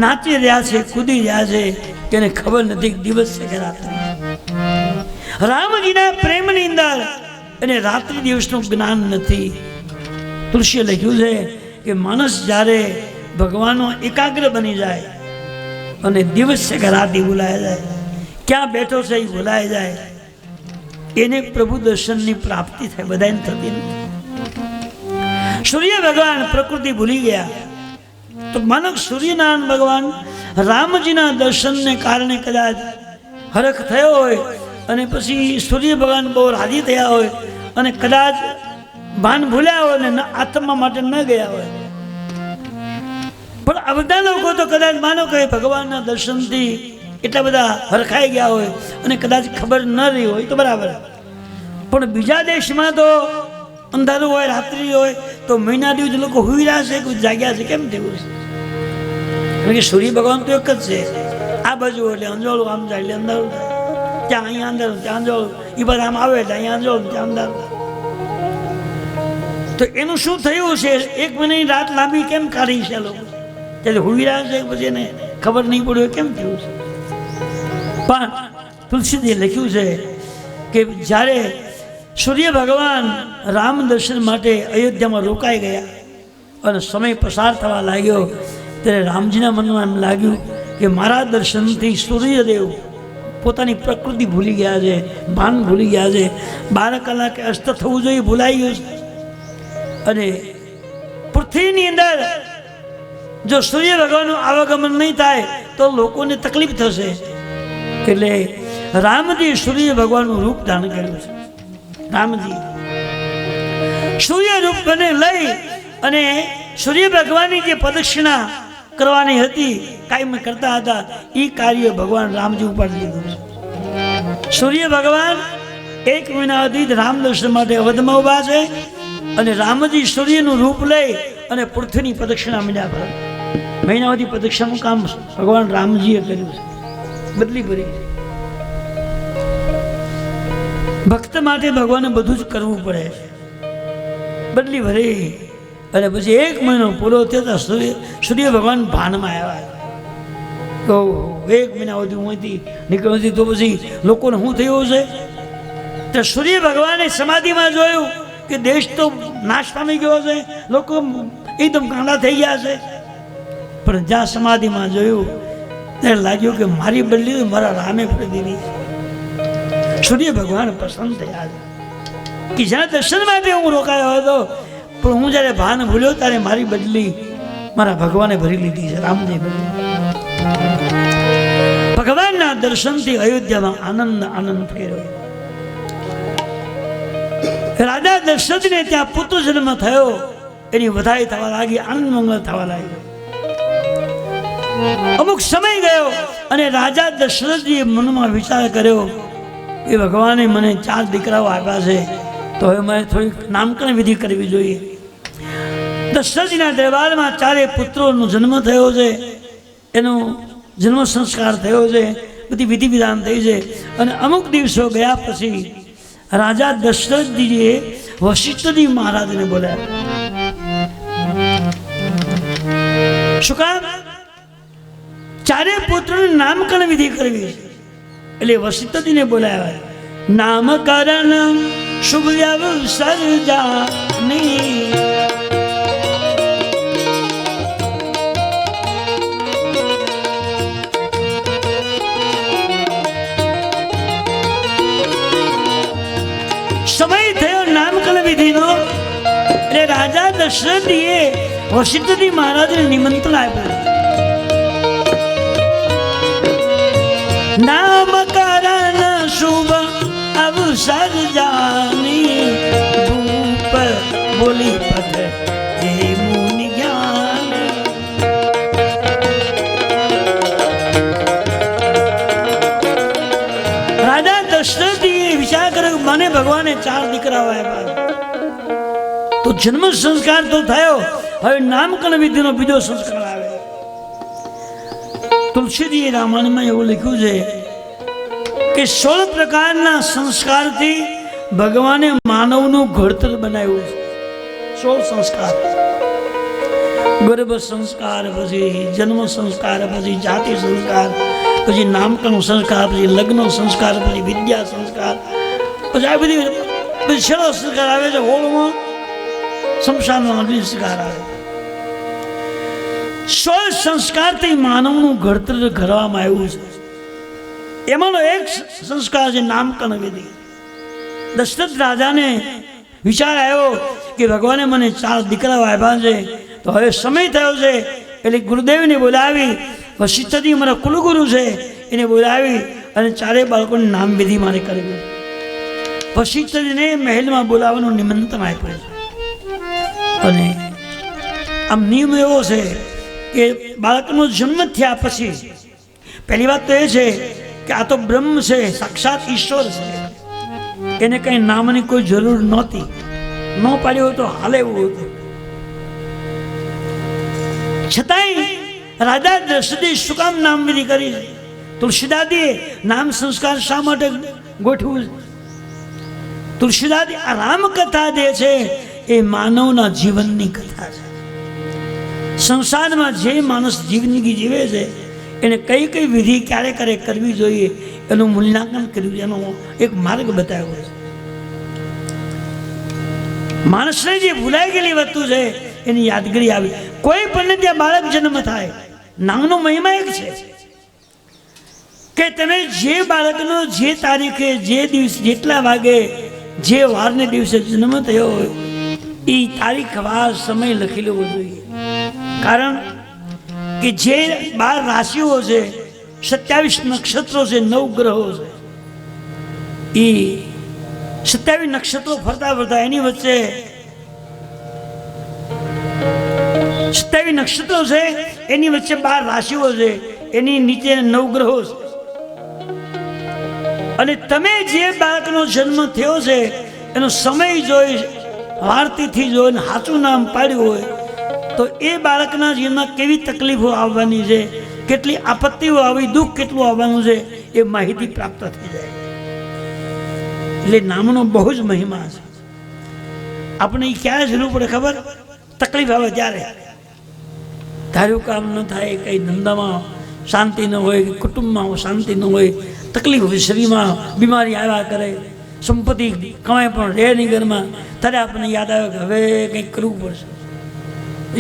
નાચી રહ્યા છે, કૂદી રહ્યા છે કે એને ખબર નથી દિવસ છે કે રાત્રિ. રામજીના પ્રેમની અંદર એને રાત્રિ દિવસનું જ્ઞાન નથી. તુલસીએ લખ્યું છે કે માણસ જ્યારે ભગવાનનો એકાગ્ર બની જાય અને દિવસ છે કે રાત ભૂલાય જાય, ક્યાં બેઠો છે એ ભૂલાય જાય, એને પ્રભુ દર્શનની પ્રાપ્તિ થાય, બધાને થતી નથી. સૂર્ય ભગવાન પ્રકૃતિ ભૂલી ગયા તો માનો સૂર્યનારાયણ ભગવાન રામજીના દર્શનને કારણે કદાચ હરખ થયો હોય અને પછી સૂર્ય ભગવાન બહુ રાજી થયા હોય અને કદાચ ભાન ભૂલ્યા હોય ને આત્મા માટે ન ગયા હોય. પણ આ બધા લોકો તો કદાચ માનો કે ભગવાનના દર્શનથી એટલા બધા હરખાઈ ગયા હોય અને કદાચ ખબર ન રહી હોય તો બરાબર. પણ બીજા દેશમાં તો અંધારું હોય, રાત્રિ હોય તો મહિના દિવસ લોકો હુઈ રહ્યા છે, કોઈ જાગ્યા છે, કેમ થયું છે? કારણ કે સૂર્ય ભગવાન તો એક જ છે. આ બાજુ એટલે અંજોળું આમ જાય એટલે અંધારું થાય, ત્યાં અહીંયા અંધારું ત્યાં અંજોળું, એ બધા આમ આવે એટલે અહીંયા અંજોળું ત્યાં અંધારું. તો એનું શું થયું છે? એક મહિનાની રાત લાંબી કેમ કાઢી છે લોકો? ત્યારે હુઈ રહ્યા છે પછી એને ખબર નહીં પડ્યું કેમ થયું છે? પણ તુલસીજીએ લખ્યું છે કે જ્યારે સૂર્ય ભગવાન રામ દર્શન માટે અયોધ્યામાં રોકાઈ ગયા અને સમય પસાર થવા લાગ્યો ત્યારે રામજીના મનમાં એમ લાગ્યું કે મારા દર્શનથી સૂર્યદેવ પોતાની પ્રકૃતિ ભૂલી ગયા છે, ભાન ભૂલી ગયા છે. 12 કલાકે અસ્ત થવું જોઈએ ભૂલાઈ ગયું છે. અને પૃથ્વીની અંદર જો સૂર્ય ભગવાનનું આવાગમન નહીં થાય તો લોકોને તકલીફ થશે. એટલે રામજી સૂર્ય ભગવાનનું રૂપ ધારણ કર્યું છે. રામજી સૂર્ય રૂપ બને લઈ અને સૂર્ય ભગવાનની જે પ્રદક્ષિણા કરવાની હતી, કાયમ કરતા હતા, એ કાર્ય ભગવાન રામજી ઉપાડી લીધું છે. સૂર્ય ભગવાન 1 મહિના સુધી રામ દર્શન માટે અવધમાં ઉભા છે અને રામજી સૂર્યનું રૂપ લઈ અને પૃથ્વીની પ્રદક્ષિણા મીડા પર મહિના સુધી પ્રદક્ષિણાનું કામ ભગવાન રામજીએ કર્યું છે. બદલી ભરી છે. ભક્ત માટે ભગવાને બધું જ કરવું પડે છે. બદલી ભરી અને પછી 1 મહિનો પૂરો થયો સૂર્ય ભગવાન ભાનમાં આવ્યા. તો 1 મહિના સુધી હું અહીંથી નીકળતી તો પછી લોકોને શું થયું છે? તો સૂર્ય ભગવાને સમાધિમાં જોયું કે દેશ તો નાશ પામી ગયો છે, લોકો એકદમ કાંડા થઈ ગયા છે. પણ જ્યાં સમાધિમાં જોયું ત્યારે લાગ્યું કે મારી બદલી મારા રામે કરી દીધી. સૂર્ય ભગવાન પસંદ થયા છે કે જ્યાં દર્શન માટે હું રોકાયો હતો પણ હું જ્યારે ભાન ભૂલ્યો ત્યારે મારી બદલી મારા ભગવાને ભરી લીધી છે, રામજી ભરી. ભગવાનના દર્શનથી અયોધ્યામાં આનંદ ફેરવ્યો. રાજા દશરથને ત્યાં પુત્ર જન્મ થયો, એની વધાઈ થવા લાગી, આનંદ મંગળ થવા લાગી. અમુક સમય ગયો અને રાજા દશરથજીએ મનમાં વિચાર કર્યો કે ભગવાને મને 4 દીકરાઓ આપ્યા છે તો હવે મારે થોડીક નામકરણ વિધિ કરવી જોઈએ. દશરથજીના દરબારમાં 4 પુત્રોનો જન્મ થયો છે, એનો જન્મ સંસ્કાર થયો છે, બધી વિધિ વિધાન થઈ છે. અને અમુક દિવસો ગયા પછી રાજા દશરથજીએ વશિષ્ઠજી મહારાજને બોલાવ્યા. શું કામ? 4 પુત્રોનું નામકરણ વિધિ કરવી છે. એટલે વશિષ્ઠજીને બોલાવ્યા. નામકરણ શુભ અવસર જાની સમય થયો નામકરણ વિધિનો. એટલે રાજા દશરથજીએ વશિષ્ઠજી મહારાજને નિમંત્રણ આપ્યું. નામકરણ શુભ અવસર જાની ભૂપ બોલી પદ હે મુનિ જ્ઞાન. રાજા દશરથજીએ વિચાર કર્યો મને ભગવાને 4 દીકરાઓ આપ્યા તો જન્મ સંસ્કાર તો થયો, હવે નામકરણ વિધિનો બીજો સંસ્કાર આવે. તુલસીજી રામાયણમાં એવું લખ્યું છે કે 16 પ્રકારના સંસ્કારથી ભગવાને માનવનું ઘડતર બનાવ્યું છે. 16 સંસ્કાર, ગર્ભ સંસ્કાર, પછી જન્મ સંસ્કાર, પછી જાતિ સંસ્કાર, પછી નામકરણ સંસ્કાર, પછી લગ્ન સંસ્કાર, પછી વિદ્યા સંસ્કાર, પછી આ બધી પછી 16 સંસ્કાર આવે છે. હોળમાં શમશાનમાં અગ્નિ સંસ્કાર આવે. 16 સંસ્કારથી માનવનું ઘડતર કરવામાં આવ્યું છે. એમાંનો એક સંસ્કાર છે નામકરણ વિધિ. દશરથ રાજાને વિચાર આવ્યો કે ભગવાને મને 4 દીકરાઓ આપ્યા છે, તો હવે સમય થયો છે. એટલે ગુરુદેવને બોલાવી, વશિષ્ઠજી મારા કુલગુરુ છે એને બોલાવી અને 4 બાળકોની નામ વિધિ મારે કરવી. વશિષ્ઠજીને મહેલમાં બોલાવવાનું નિમંત્રણ આપ્યું છે. અને આમ નિયમ એવો છે કે બાળકનો જન્મ થયા પછી પહેલી વાત તો એ છે કે આ તો બ્રહ્મ છે, સાક્ષાત ઈશ્વર છે, એને કંઈ નામની કોઈ જરૂર નહોતી. ન પાડ્યું હોય તો હાલે એવું હતું. છતાંય રાજા દશરથે શું કામ નામ વિધિ કરી છે? તુલસીદાસજીએ નામ સંસ્કાર શા માટે ગોઠવું? તુલસીદાસજી આ રામકથા જે છે એ માનવના જીવનની કથા છે. સંસારમાં જે માણસ જિંદગી જીવે છે એને કઈ કઈ વિધિ ક્યારે ક્યારે કરવી જોઈએ એનું મૂલ્યાંકન કર્યું, એનો એક માર્ગ બતાવ્યો છે. માણસને જે ભૂલાઈ ગયેલી વસ્તુ છે એની યાદગીરી આવી. કોઈ પણ ત્યાં બાળક જન્મ થાય, નામનો મહિમા એક છે કે તમે જે બાળકનો જે તારીખે, જે દિવસ, જેટલા વાગે, જે વારને દિવસે જન્મ થયો હોય એ તારીખ, વાર, સમય લખી લેવો જોઈએ. કારણ કે જે 12 રાશિઓ છે, 27 નક્ષત્રો છે, 9 ગ્રહો છે, એ 27 નક્ષત્રો ફરતા ફરતા એની વચ્ચે 27 નક્ષત્રો છે, એની વચ્ચે 12 રાશિઓ છે, એની નીચે 9 ગ્રહો છે. અને તમે જે બાળકનો જન્મ થયો છે એનો સમય જોઈ, વારતીથી જોઈને સાચું નામ પાડ્યું હોય તો એ બાળકના જીવનમાં કેવી તકલીફો આવવાની છે, કેટલી આપત્તિઓ આવી, દુઃખ કેટલું આવવાનું છે એ માહિતી પ્રાપ્ત થઈ જાય. એટલે નામનો બહુ જ મહિમા છે. આપણે એ ક્યારે જરૂર પડે ખબર? તકલીફ આવે ત્યારે. ધાર્યું કામ ન થાય, કંઈ ધંધામાં શાંતિ ન હોય, કુટુંબમાં શાંતિ ન હોય, તકલીફ હોય, શરીરમાં બીમારી આવ્યા કરે, સંપત્તિ કમાય પણ રહે નહીં ઘરમાં, ત્યારે આપણને યાદ આવે કે હવે કંઈક કરવું પડશે.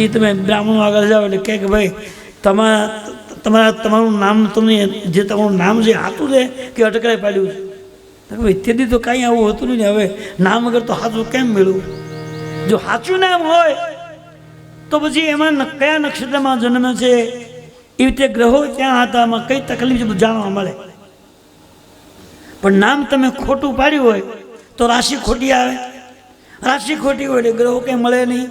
એ તમે બ્રાહ્મણો આગળ જાઓ એટલે કહે કે ભાઈ તમારું નામ, તમને જે તમારું નામ છે સાચું છે કે અટકરાઈ પાડ્યું છે? ભાઈ તેથી તો કાંઈ આવું હતું નહીં. હવે નામ વગર તો સાચું કેમ મેળવું? જો સાચું નામ હોય તો પછી એમાં કયા નક્ષત્રમાં જન્મ છે, એ રીતે ગ્રહો ક્યાં હતા, એમાં કઈ તકલીફ છે બધું જાણવા મળે. પણ નામ તમે ખોટું પાડ્યું હોય તો રાશિ ખોટી આવે. રાશિ ખોટી હોય એટલે ગ્રહો કંઈ મળે નહીં.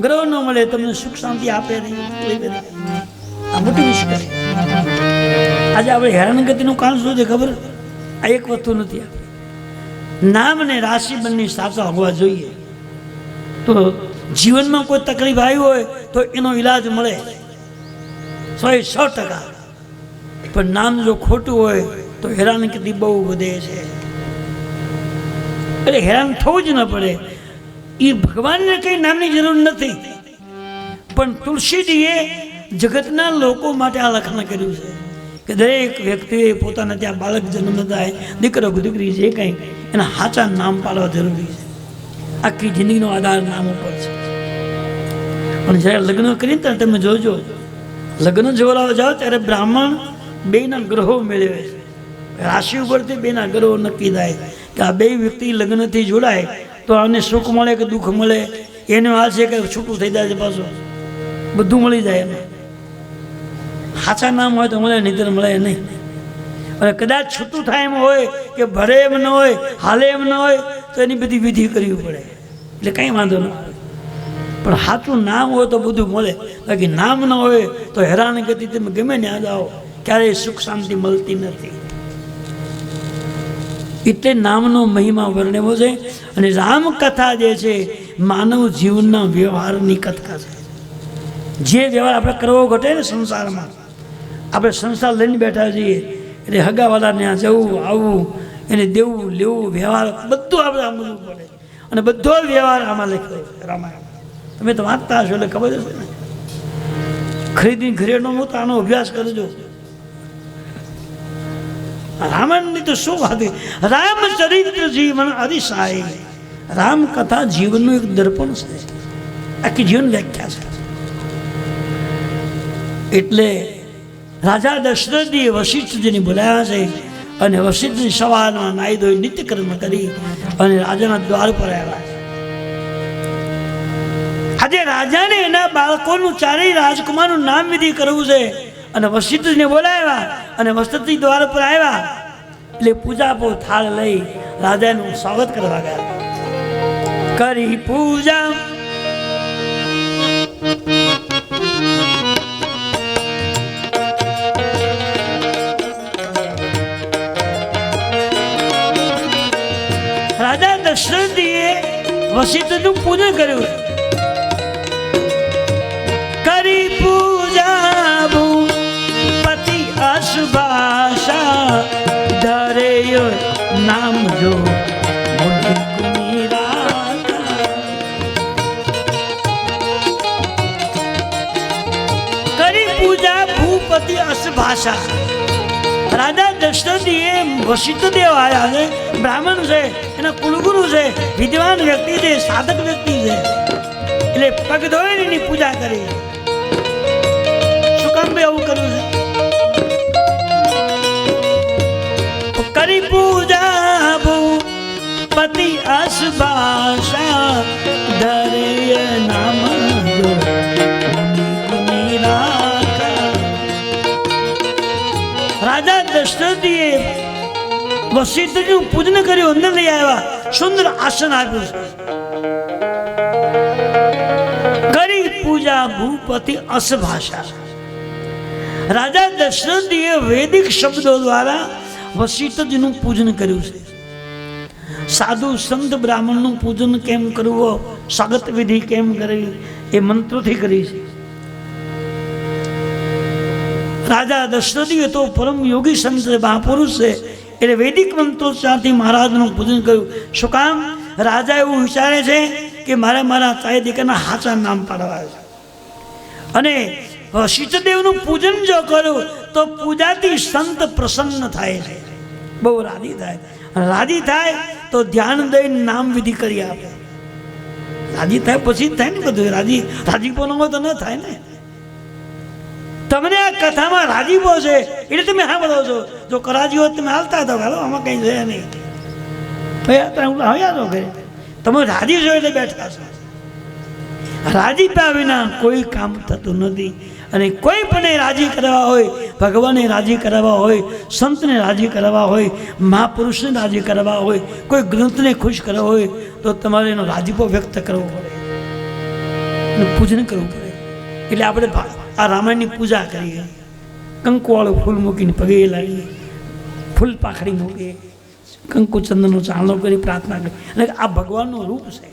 ગ્રહો ન મળે તમને સુખ શાંતિ આપે નહીં. આ મોટી મુશ્કેલી. આજે આપણે હેરાનગતિનું કારણ શું છે ખબર? આ એક વસ્તુ નથી. નામ અને રાશિ બંને સાચા હોવા જોઈએ તો જીવનમાં કોઈ તકલીફ આવી હોય તો એનો ઈલાજ મળે 100%. પણ નામ જો ખોટું હોય તો હેરાનગતિ બહુ વધે છે. એટલે હેરાન થવું જ ન પડે. એ ભગવાનને કંઈ નામની જરૂર નથી, પણ તુલસીજીએ જગતના લોકો માટે આ લખાણ કર્યું છે કે દરેક વ્યક્તિએ પોતાના ત્યાં બાળક જન્મ થાય, દીકરો દીકરી જે કંઈ, એના સાચા નામ પાડવા જરૂરી છે. આખી જિંદગીનો આધાર નામ ઉપર છે. પણ જ્યારે લગ્ન કરીને ત્યારે તમે જોજો, લગ્ન જોડાવા જાઓ ત્યારે બ્રાહ્મણ 2ના ગ્રહો મેળવે છે. રાશિ ઉપરથી 2ના ગ્રહો નક્કી થાય કે આ 2 વ્યક્તિ લગ્નથી જોડાય તો આને સુખ મળે કે દુઃખ મળે. એનો આ છે કે છૂટું થઈ જાય છે, પાછું બધું મળી જાય એને. સાચા નામ હોય તો મળે, નહીં તો મળે નહીં. અને કદાચ છૂટું થાય એમ હોય કે ભરે એમ ન હોય, હાલે એમ ન હોય તો એની બધી વિધિ કરવી પડે. એટલે કંઈ વાંધો ન આવે. પણ સાચું નામ હોય તો બધું મળે. બાકી નામ ન હોય તો હેરાનગતિ તમે ગમે ત્યાં જાઓ, ક્યારેય સુખ શાંતિ મળતી નથી. એટલે નામનો મહિમા વર્ણવ્યો છે. અને રામકથા જે છે માનવ જીવનના વ્યવહારની કથા છે. જે વ્યવહાર આપણે કરવો ઘટે ને સંસારમાં, આપણે સંસાર લઈને બેઠા છીએ એટલે હગાવાળાને ત્યાં જવું આવવું, એને દેવું લેવું વ્યવહાર બધું આપણે સમજવું પડે. અને બધો વ્યવહાર આમાં લખ્યો છે રામાયણ. તમે તો વાંચતા હશો એટલે ખબર હશે ને. ખરીદીને ઘરેનો તો આનો અભ્યાસ કરજો. રામાયણની તો શું વાત. રામચરિત્ર જીવન અતિશાય. રામકથા જીવનનું એક દર્પણ છે, આખી જીવન વ્યાખ્યા છે. એટલે રાજા દશરથજીએ વશિષ્ઠજીને બોલાવ્યા છે. અને વશિષ્ઠજી સવારમાં નાહી ધોઈ નિત્યકર્મ કરી અને રાજાના દ્વાર પર આવ્યા છે. આજે રાજાને એના બાળકોનું ચારેય રાજકુમારનું નામ વિધિ કરવું છે. અને વશિષ્ઠજીને બોલાવ્યા અને વશિષ્ઠજી દ્વાર પર આવ્યા એટલે પૂજા પો થાળ લઈ રાજાનું સ્વાગત કરવા ગયા. કરી પૂજા રાજા દશરથજીએ વશિષ્ઠનું પૂજન કર્યું. કરી પૂજા ભૂપતિ અશભાષા ધરે નામ જો કરી પૂજા ભૂપતિ અશભાષા. રાજા દશરથજીએ વશિષ્ઠ દેવ આવ્યા છે, બ્રાહ્મણ છે, એના કુલગુરુ છે, વિદ્વાન વ્યક્તિ છે, સાધક વ્યક્તિ છે. એટલે પગ ધોઈને એની પૂજા કરી. શું કામ ભાઈ આવું કર્યું છે? કરી પૂજા ભૂપતિ અશભાષા ધરે નામ જો રાજા દશરથજીએ વશિષ્ઠજીનું પૂજન કર્યું, અંદર લઈ આવ્યા, સુંદર આસન આપ્યું છે. કરી પૂજા ભૂપતિ અશભાષા. રાજા દશરથજીએ વૈદિક શબ્દો દ્વારા વશિષ્ઠજીનું પૂજન કર્યું છે. સાધુ સંત બ્રાહ્મણનું પૂજન કેમ કરવું, સ્વાગત વિધિ કેમ કરવી, એ મંત્રોથી કરી છે. રાજા દશરથજીએ તો પરમ યોગી સંત મહાપુરુષ છે એટલે વૈદિક મંત્રોચ્ચારથી મહારાજનું પૂજન કર્યું. શું કામ? રાજા એવું વિચારે છે કે મારે મારા તાઈ દીકરાના હાચા નામ પાડવા છે. અને વશિષ્ઠદેવનું પૂજન જો કરું તો પૂજાથી સંત પ્રસન્ન થાય છે, બહુ રાજી થાય. રાજી થાય તો ધ્યાન દઈને નામ વિધિ કરી આપે. રાજી થાય પછી જ થાય ને બધું. રાજીપો ન હોય તો ન થાય ને. તમને આ કથામાં રાજીપો છે એટલે તમે હા બોલો છો. જો કરાજી હોત તમે હાલતા હતા, હાલો આમાં કંઈ છે નહીં, હયા ઘરે તમે રાજી છો એટલે બેઠા છો. રાજીપા વિના કોઈ કામ થતું નથી. અને કોઈ પણ રાજી કરવા હોય, ભગવાનને રાજી કરવા હોય, સંતને રાજી કરવા હોય, મહાપુરુષને રાજી કરવા હોય, કોઈ ગ્રંથને ખુશ કરવા હોય તો તમારે એનો રાજીપો વ્યક્ત કરવો પડે, એનું પૂજન કરવું પડે. એટલે આપણે આ રામાયણની પૂજા કરીએ, કંકુવાળું ફૂલ મૂકીને પગે લાગીએ, ફૂલ પાખડી મૂકીએ, કંકુ ચંદનનો ચાંદલો કરી પ્રાર્થના કરી. અને આ ભગવાનનું રૂપ છે.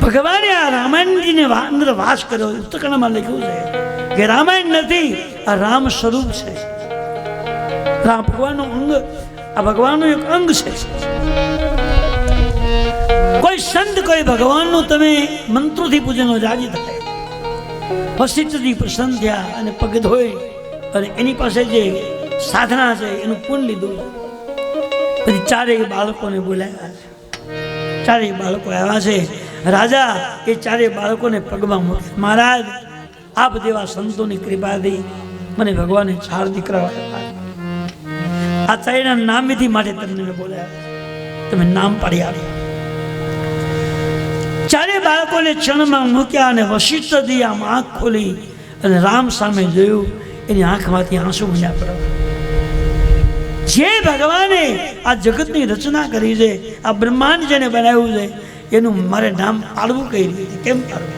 ભગવાને આ રામાયણજીને અંદર વાસ કર્યો. ઉત્તરકણમાં લખ્યું છે કે રામાયણ નથી, આ રામ સ્વરૂપ છે. રામ ભગવાનનું અંગ, આ ભગવાનનું એક અંગ છે. કોઈ સંત કોઈ ભગવાનનું તમે મંત્રોથી પૂજન રાજી થાય. વશિષ્ઠજી પ્રસન્ન થયા અને પગ ધોઈ અને એની પાસે જે સાધના છે એનું પૂર્ણ લીધું. પછી ચારેય બાળકોને બોલાવ્યા છે. ચારેય બાળકો આવ્યા છે. રાજા એ ચારેય બાળકોને પગમાં મૂકે, મહારાજ આપ જેવા સંતોની કૃપાથી મને ભગવાને 4 દીકરા આપ્યા. આ ચારેયના નામ વિધિ માટે તમને બોલાવ્યા, તમે નામ પાડી આપ્યા. ચારે બાળકોને ચરણમાં મૂક્યા અને વશિષ્ઠજી આમ આંખ ખોલી અને રામ સામે જોયું. એની આંખમાંથી આંસુ બન્યા પડ્યા. જે ભગવાને આ જગતની રચના કરી છે, આ બ્રહ્માંડ જેને બનાવ્યું છે, એનું મારે નામ પાડવું કઈ રીતે, કેમ પાડવું?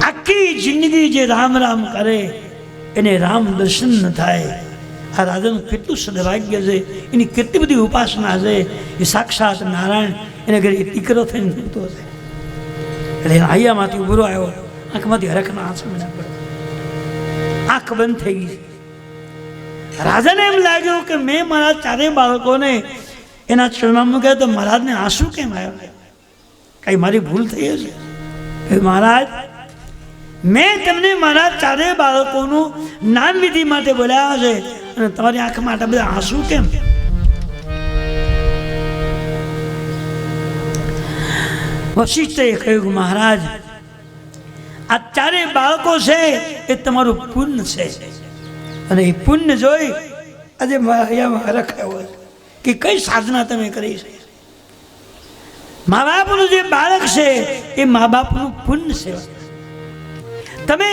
આખી જિંદગી જે રામ રામ કરે એને રામ દર્શન ન થાય. આ રાજાનું કેટલું સદભાગ્ય છે, એની કેટલી બધી ઉપાસના છે. એ સાક્ષાત નારાયણ એને ઘરે દીકરો થઈને મૂકતો છે. એટલે હૈયામાંથી ઉભરો આવ્યો, આંખમાંથી હરખના આંસુ ના પડે, આંખ બંધ થઈ ગઈ. રાજાને એમ લાગ્યું કે મેં મારા ચારેય બાળકોને એના ચરણમાં મૂક્યા તો મહારાજને આંસુ કેમ આવ્યા? કઈ મારી ભૂલ થઈ હશે? મહારાજ, મેં તમને મારા ચારેય બાળકોનું નામ વિધિ માટે બોલાવ્યા છે અને તમારી આંખમાં આટલા બધા આંસુ કેમ? વશિષ્ઠે કહ્યું કે મહારાજ, આ ચારેય બાળકો છે એ તમારું પુણ્ય છે અને એ પુણ્ય જોઈ આજે મારા રખાયો કે કઈ સાધના તમે કરી છે. મા બાપનું જે બાળક છે એ મા બાપનું પુણ્ય છે. તમે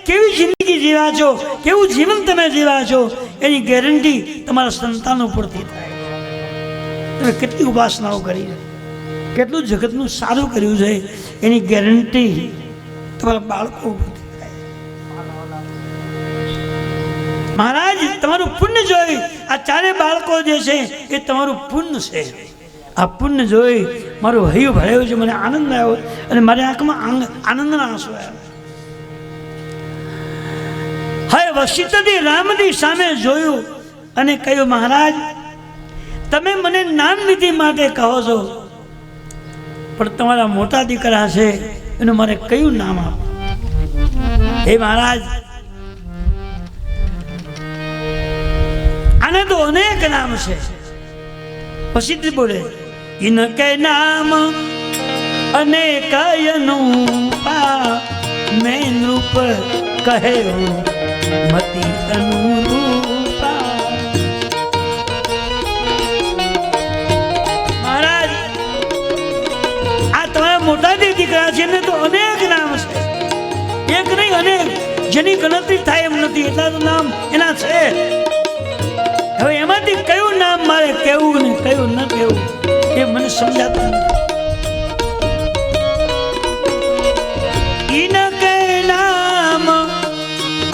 કેવી જિંદગી જીવા છો, કેવું જીવન તમે જીવા છો, એની ગેરંટી તમારા સંતાનો પરથી થાય. તમે કેટલી ઉપાસનાઓ કરી છે, કેટલું જગતનું સારું કર્યું છે, એની ગેરંટી તમારા બાળકો પરથી થાય. મહારાજ, તમારું પુણ્ય જોઈ આ ચારે બાળકો જે છે એ તમારું પુણ્ય છે. આ પુણ્ય જોઈ મારું હૈયું ભરાયું છે, મને આનંદ આવ્યો અને મારી આંખમાં આનંદના આંસુ આવ્યા. હવે વશિષ્ઠજી રામની સામે જોયું અને કહ્યું, મહારાજ, તમે મને નામ વિધિ માટે કહો છો, પણ તમારા મોટા દીકરા છે એનું મારે કયું નામ આપો? હે મહારાજ, આને તો અનેક નામ છે. વશિષ્ઠ બોલે, ઇનકે નામ અનેક અનુપા, મેં નૃપ કહ્યો મતિ અનુરૂપા. મહારાજ, આ તમારા મોટા જે દીકરા છે એને તો અનેક નામ છે, એક નહીં અનેક, જેની ગણતરી થાય એમ નથી, એટલા તો નામ એના છે. હવે એમાંથી કયું નામ મારે કેવું ને કયું ન કેવું એ મને સમજાતું નથી. ઇનકે નામ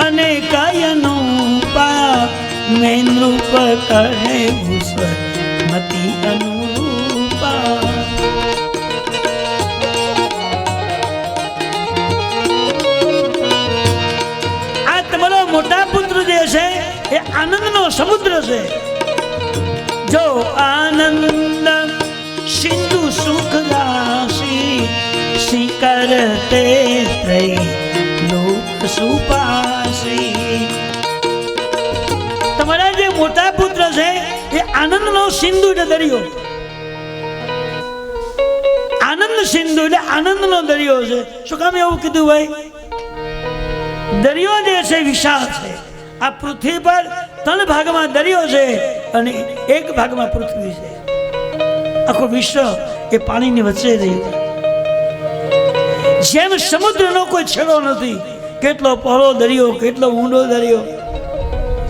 અનેક અનુપા, મેં નૃપ કહે ભૂષણ મતિ અનુરૂપા. આ તમારો મોટા પુત્ર જે છે એ આનંદનો સમુદ્ર છે. જો આનંદ સિંધુ સુખ રાશિ, સ્વીકરતે ત્રય લોક સુપાસી. તમારા જે મોટા પુત્ર છે એ આનંદનો સિંધુ એટલે દરિયો. આનંદ સિંધુ એટલે આનંદનો દરિયો છે. શું કામ એવું કીધું ભાઈ? દરિયો જે છે વિશાળ છે. આ પૃથ્વી પર 3 ભાગમાં દરિયો છે અને 1 ભાગમાં પૃથ્વી છે. આખું વિશ્વ એ પાણીની વચ્ચે રહ્યું. જેમ સમુદ્રનો કોઈ છેડો નથી, કેટલો પહોળો દરિયો, કેટલો ઊંડો દરિયો,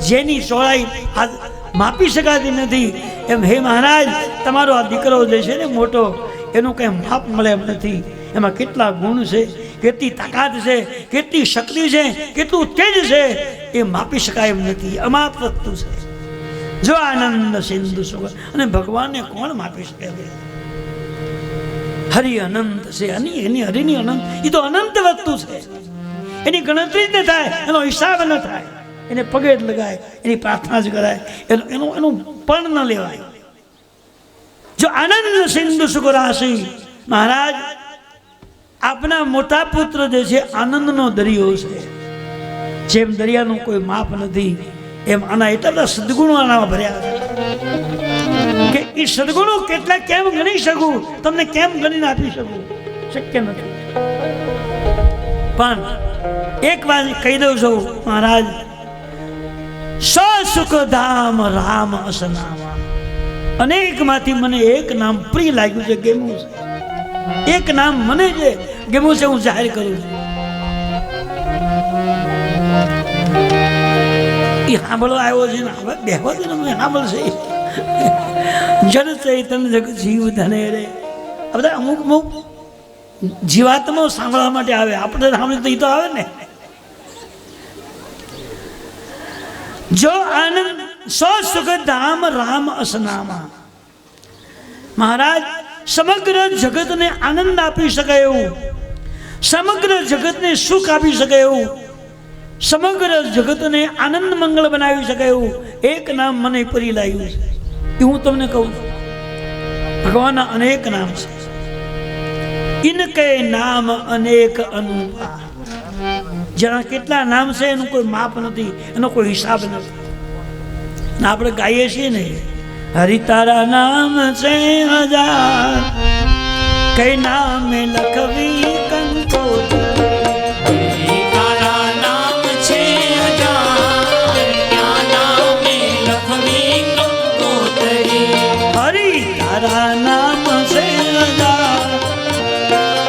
જેની ચોળાઈ માપી શકાતી નથી, એમ હે મહારાજ, તમારો આ દીકરો જે છે ને મોટો, એનું કંઈ માપ મળે એમ નથી. એમાં કેટલા ગુણ છે, કેટલી તાકાત છે, કેટલી શક્તિ છે, કેટલું તેજ છે, એ માપી શકાય એમ નથી. અમાપ વસ્તુ છે. જો આનંદ સિંધુ સુખ, અને ભગવાનને કોણ માપી શકે? હરિ અનંત છે, એની હરિની અનંત, એ તો અનંત વસ્તુ છે. એની ગણતરી જ ન થાય, એનો હિસાબ ન થાય. એને પગે જ લગાય, એની પ્રાર્થના જ કરાય, એનું પણ ન લેવાય. જો આનંદ સિંધુ સુખ રાશિ, મહારાજ, આપના મોટા પુત્ર જે છે આનંદનો દરિયો છે. જેમ દરિયાનું કોઈ માપ નથી, એમ આના એટલા બધા સદગુણો આનામાં ભર્યા છે કે એ સદગુણો કેટલા કેમ ગણી શકું, તમને કેમ ગણીને આપી શકું, શક્ય નથી. પણ એક વાત કહી દઉં છું મહારાજ, સુખ ધામ રામ અસનામા. અનેક માંથી મને એક નામ પ્રિય લાગ્યું છે, ગેમું છે. એક નામ મને જે ગેમું છે હું જાહેર કરું છું. એ સાંભળવા આવ્યો છે ને, હવે બેહો છે ને, સાંભળશે. જડ ચૈતન જગ જીવ ધને રે. બધા અમુક જીવાત્માઓ સાંભળવા માટે આવે, આપણે સાંભળે તો એ તો આવે ને. જો આનંદ સો સુખ ધામ રામ અસનામા. મહારાજ સમગ્ર જગતને આનંદ આપી શકે એવું, સમગ્ર જગતને સુખ આપી શકે એવું, સમગ્ર જગતને આનંદ મંગળ બનાવી શકે એવું એક નામ મને પરી લાવ્યું છે. એ હું તમને કહું છું. ભગવાનના અનેક નામ છે. ઇનકે નામ અનેક અનુપા. જેના કેટલા નામ છે એનું કોઈ માપ નથી, એનો કોઈ હિસાબ નથી. ને આપણે ગાઈએ છીએ ને, હરિ તારા નામ છે હજાર, કઈ નામે લખવી કંકોત્રી. તારા નામ છે હજાર, ક્યાં નામે લખવી કંકોત્રી. હરિ તારા નામ છે હજાર,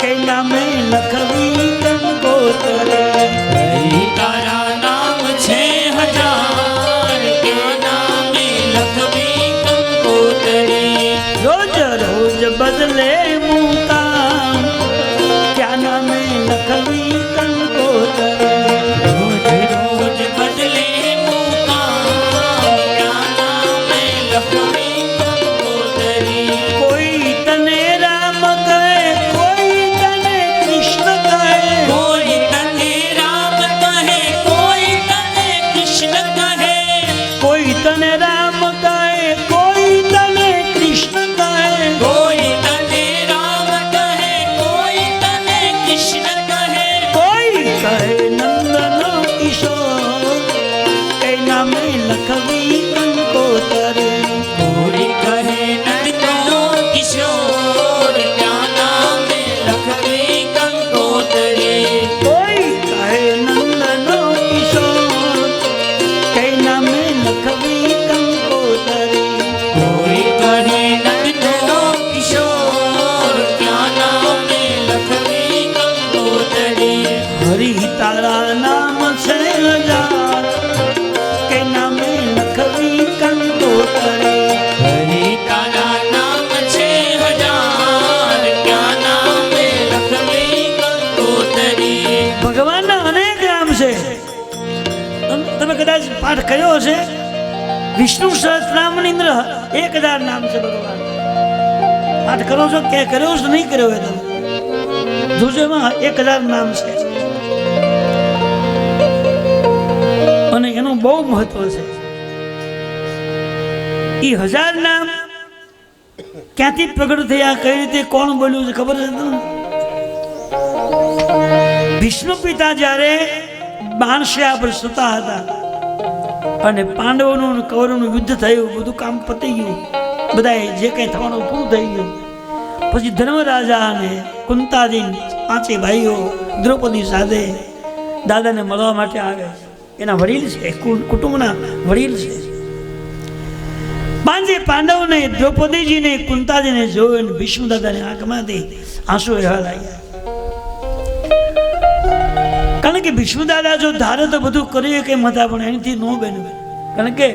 કઈ નામે લખવી કંકોત્રી. તારા નામ છે હજાર, ક્યાં નામે લખવી કંકોત્રી. રોજ રોજ બદલે મુકામ, ક્યાં નામે લખવી કંકોત્રી. રોજ રોજ બદલે મુકામ, ક્યાં નામે લખવી કંકોત્રી. કોઈ તને રામ કહે, કોઈ તને કૃષ્ણ કહે, કોઈ તને રામ કહે, કોઈ તને કૃષ્ણ કહે. કોઈ તને રામ કહે, કોઈ તને કૃષ્ણ કહે. કોઈ તને રામ કહે, કોઈ તને કૃષ્ણ કહે. કોઈ કહે નંદનો કિશોર, કઈ નામે લખવી કંકોત્રી. કોઈ કહે નંદનો કિશોર, ક્યાં નામે લખવી કંકોત્રી. કોઈ કહે નંદનો કિશોર, કઈ નામે લખવી કંકોત્રી. કોઈ કહે નંદનો કિશોર, ક્યાં નામે લખવી કંકોત્રી. હરિ તારા નામ છે હજાર, કઈ નામે લખવી કંકોત્રી. હરિ તારા નામ છે હજાર, ક્યાં નામે લખવી કંકોત્રી. ભગવાનના અનેક નામ છે. તમે કદાચ પાઠ કર્યો હશે. વિષ્ણુ સહસ્રનામની અંદર 1000 નામ છે ભગવાન. પાઠ કરો છો કે કર્યો છો નહીં કર્યો હોય તમે જોજો, એમાં 1000 નામ છે અને એનું બહુ મહત્વ છે. એ 1000 નામ ક્યાંથી પ્રગટ થયા, કઈ રીતે, કોણ બોલ્યું છે ખબર છે તમને? ભીષ્મ પિતા જ્યારે બાણશિયા પર સૂતા હતા અને પાંડવોનું અને કૌરવનું યુદ્ધ થયું, બધું કામ પતી ગયું, બધાએ જે કંઈ થવાનું પૂરું થઈ ગયું. પછી ધર્મરાજા અને કુંતાજી 5 ભાઈઓ દ્રૌપદી સાથે દાદાને મળવા માટે આવે. એના વડીલ છે, કુટુંબના વડીલ છે. 5 પાંડવોને, દ્રૌપદીજીને, કુંતાજીને જોયું અને ભીષ્મ દાદાની આંખમાંથી આંસુ વહેવા લાગ્યા. કારણ કે ભીષ્મ દાદા જો ધારે તો બધું કર્યું કેમ હતા, પણ એનાથી ન બન્યું. કારણ કે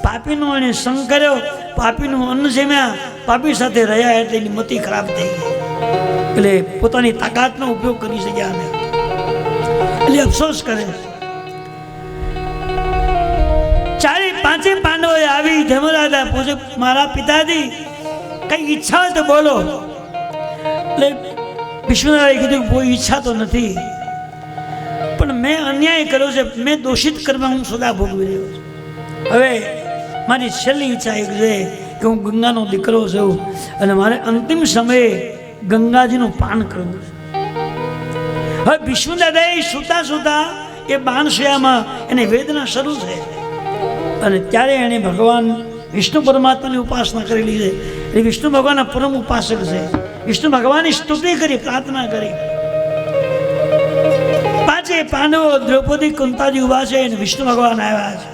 પાપીનો એને સંગ કર્યો, પાપીનું અન્ન જમ્યા, પાપી સાથે રહ્યા એટલે એની મતિ ખરાબ થઈ ગઈ. એટલે પોતાની તાકાતનો ઉપયોગ કરી શક્યા અમે, એટલે અફસોસ કરે. 4-5 પાંડવોએ આવી ધર્મરાજા પૂછે, મારા પિતાજી કઈ ઈચ્છા હોય તો બોલો. એટલે ભીષ્મદાદાએ કીધું કોઈ ઈચ્છા તો નથી, પણ મેં અન્યાય કર્યો છે, મેં દોષિત કરવા હું સદા ભોગવી રહ્યો છું. હવે મારી છેલ્લી ઈચ્છા એક છે કે હું ગંગાનો દીકરો છું અને મારે અંતિમ સમયે ગંગાજીનું પાન કરવું છે. હવે ભીષ્મ દાદાએ સૂતા સૂતા એ બાણશિયામાં એને વેદના શરૂ છે અને ત્યારે એણે ભગવાન વિષ્ણુ પરમાત્માની ઉપાસના કરેલી છે. એ વિષ્ણુ ભગવાનના પરમ ઉપાસક છે. વિષ્ણુ ભગવાનની સ્તુતિ કરી, પ્રાર્થના કરી. 5 પાંડવો, દ્રૌપદી, કુંતાજી ઉભા છે અને વિષ્ણુ ભગવાન આવ્યા છે.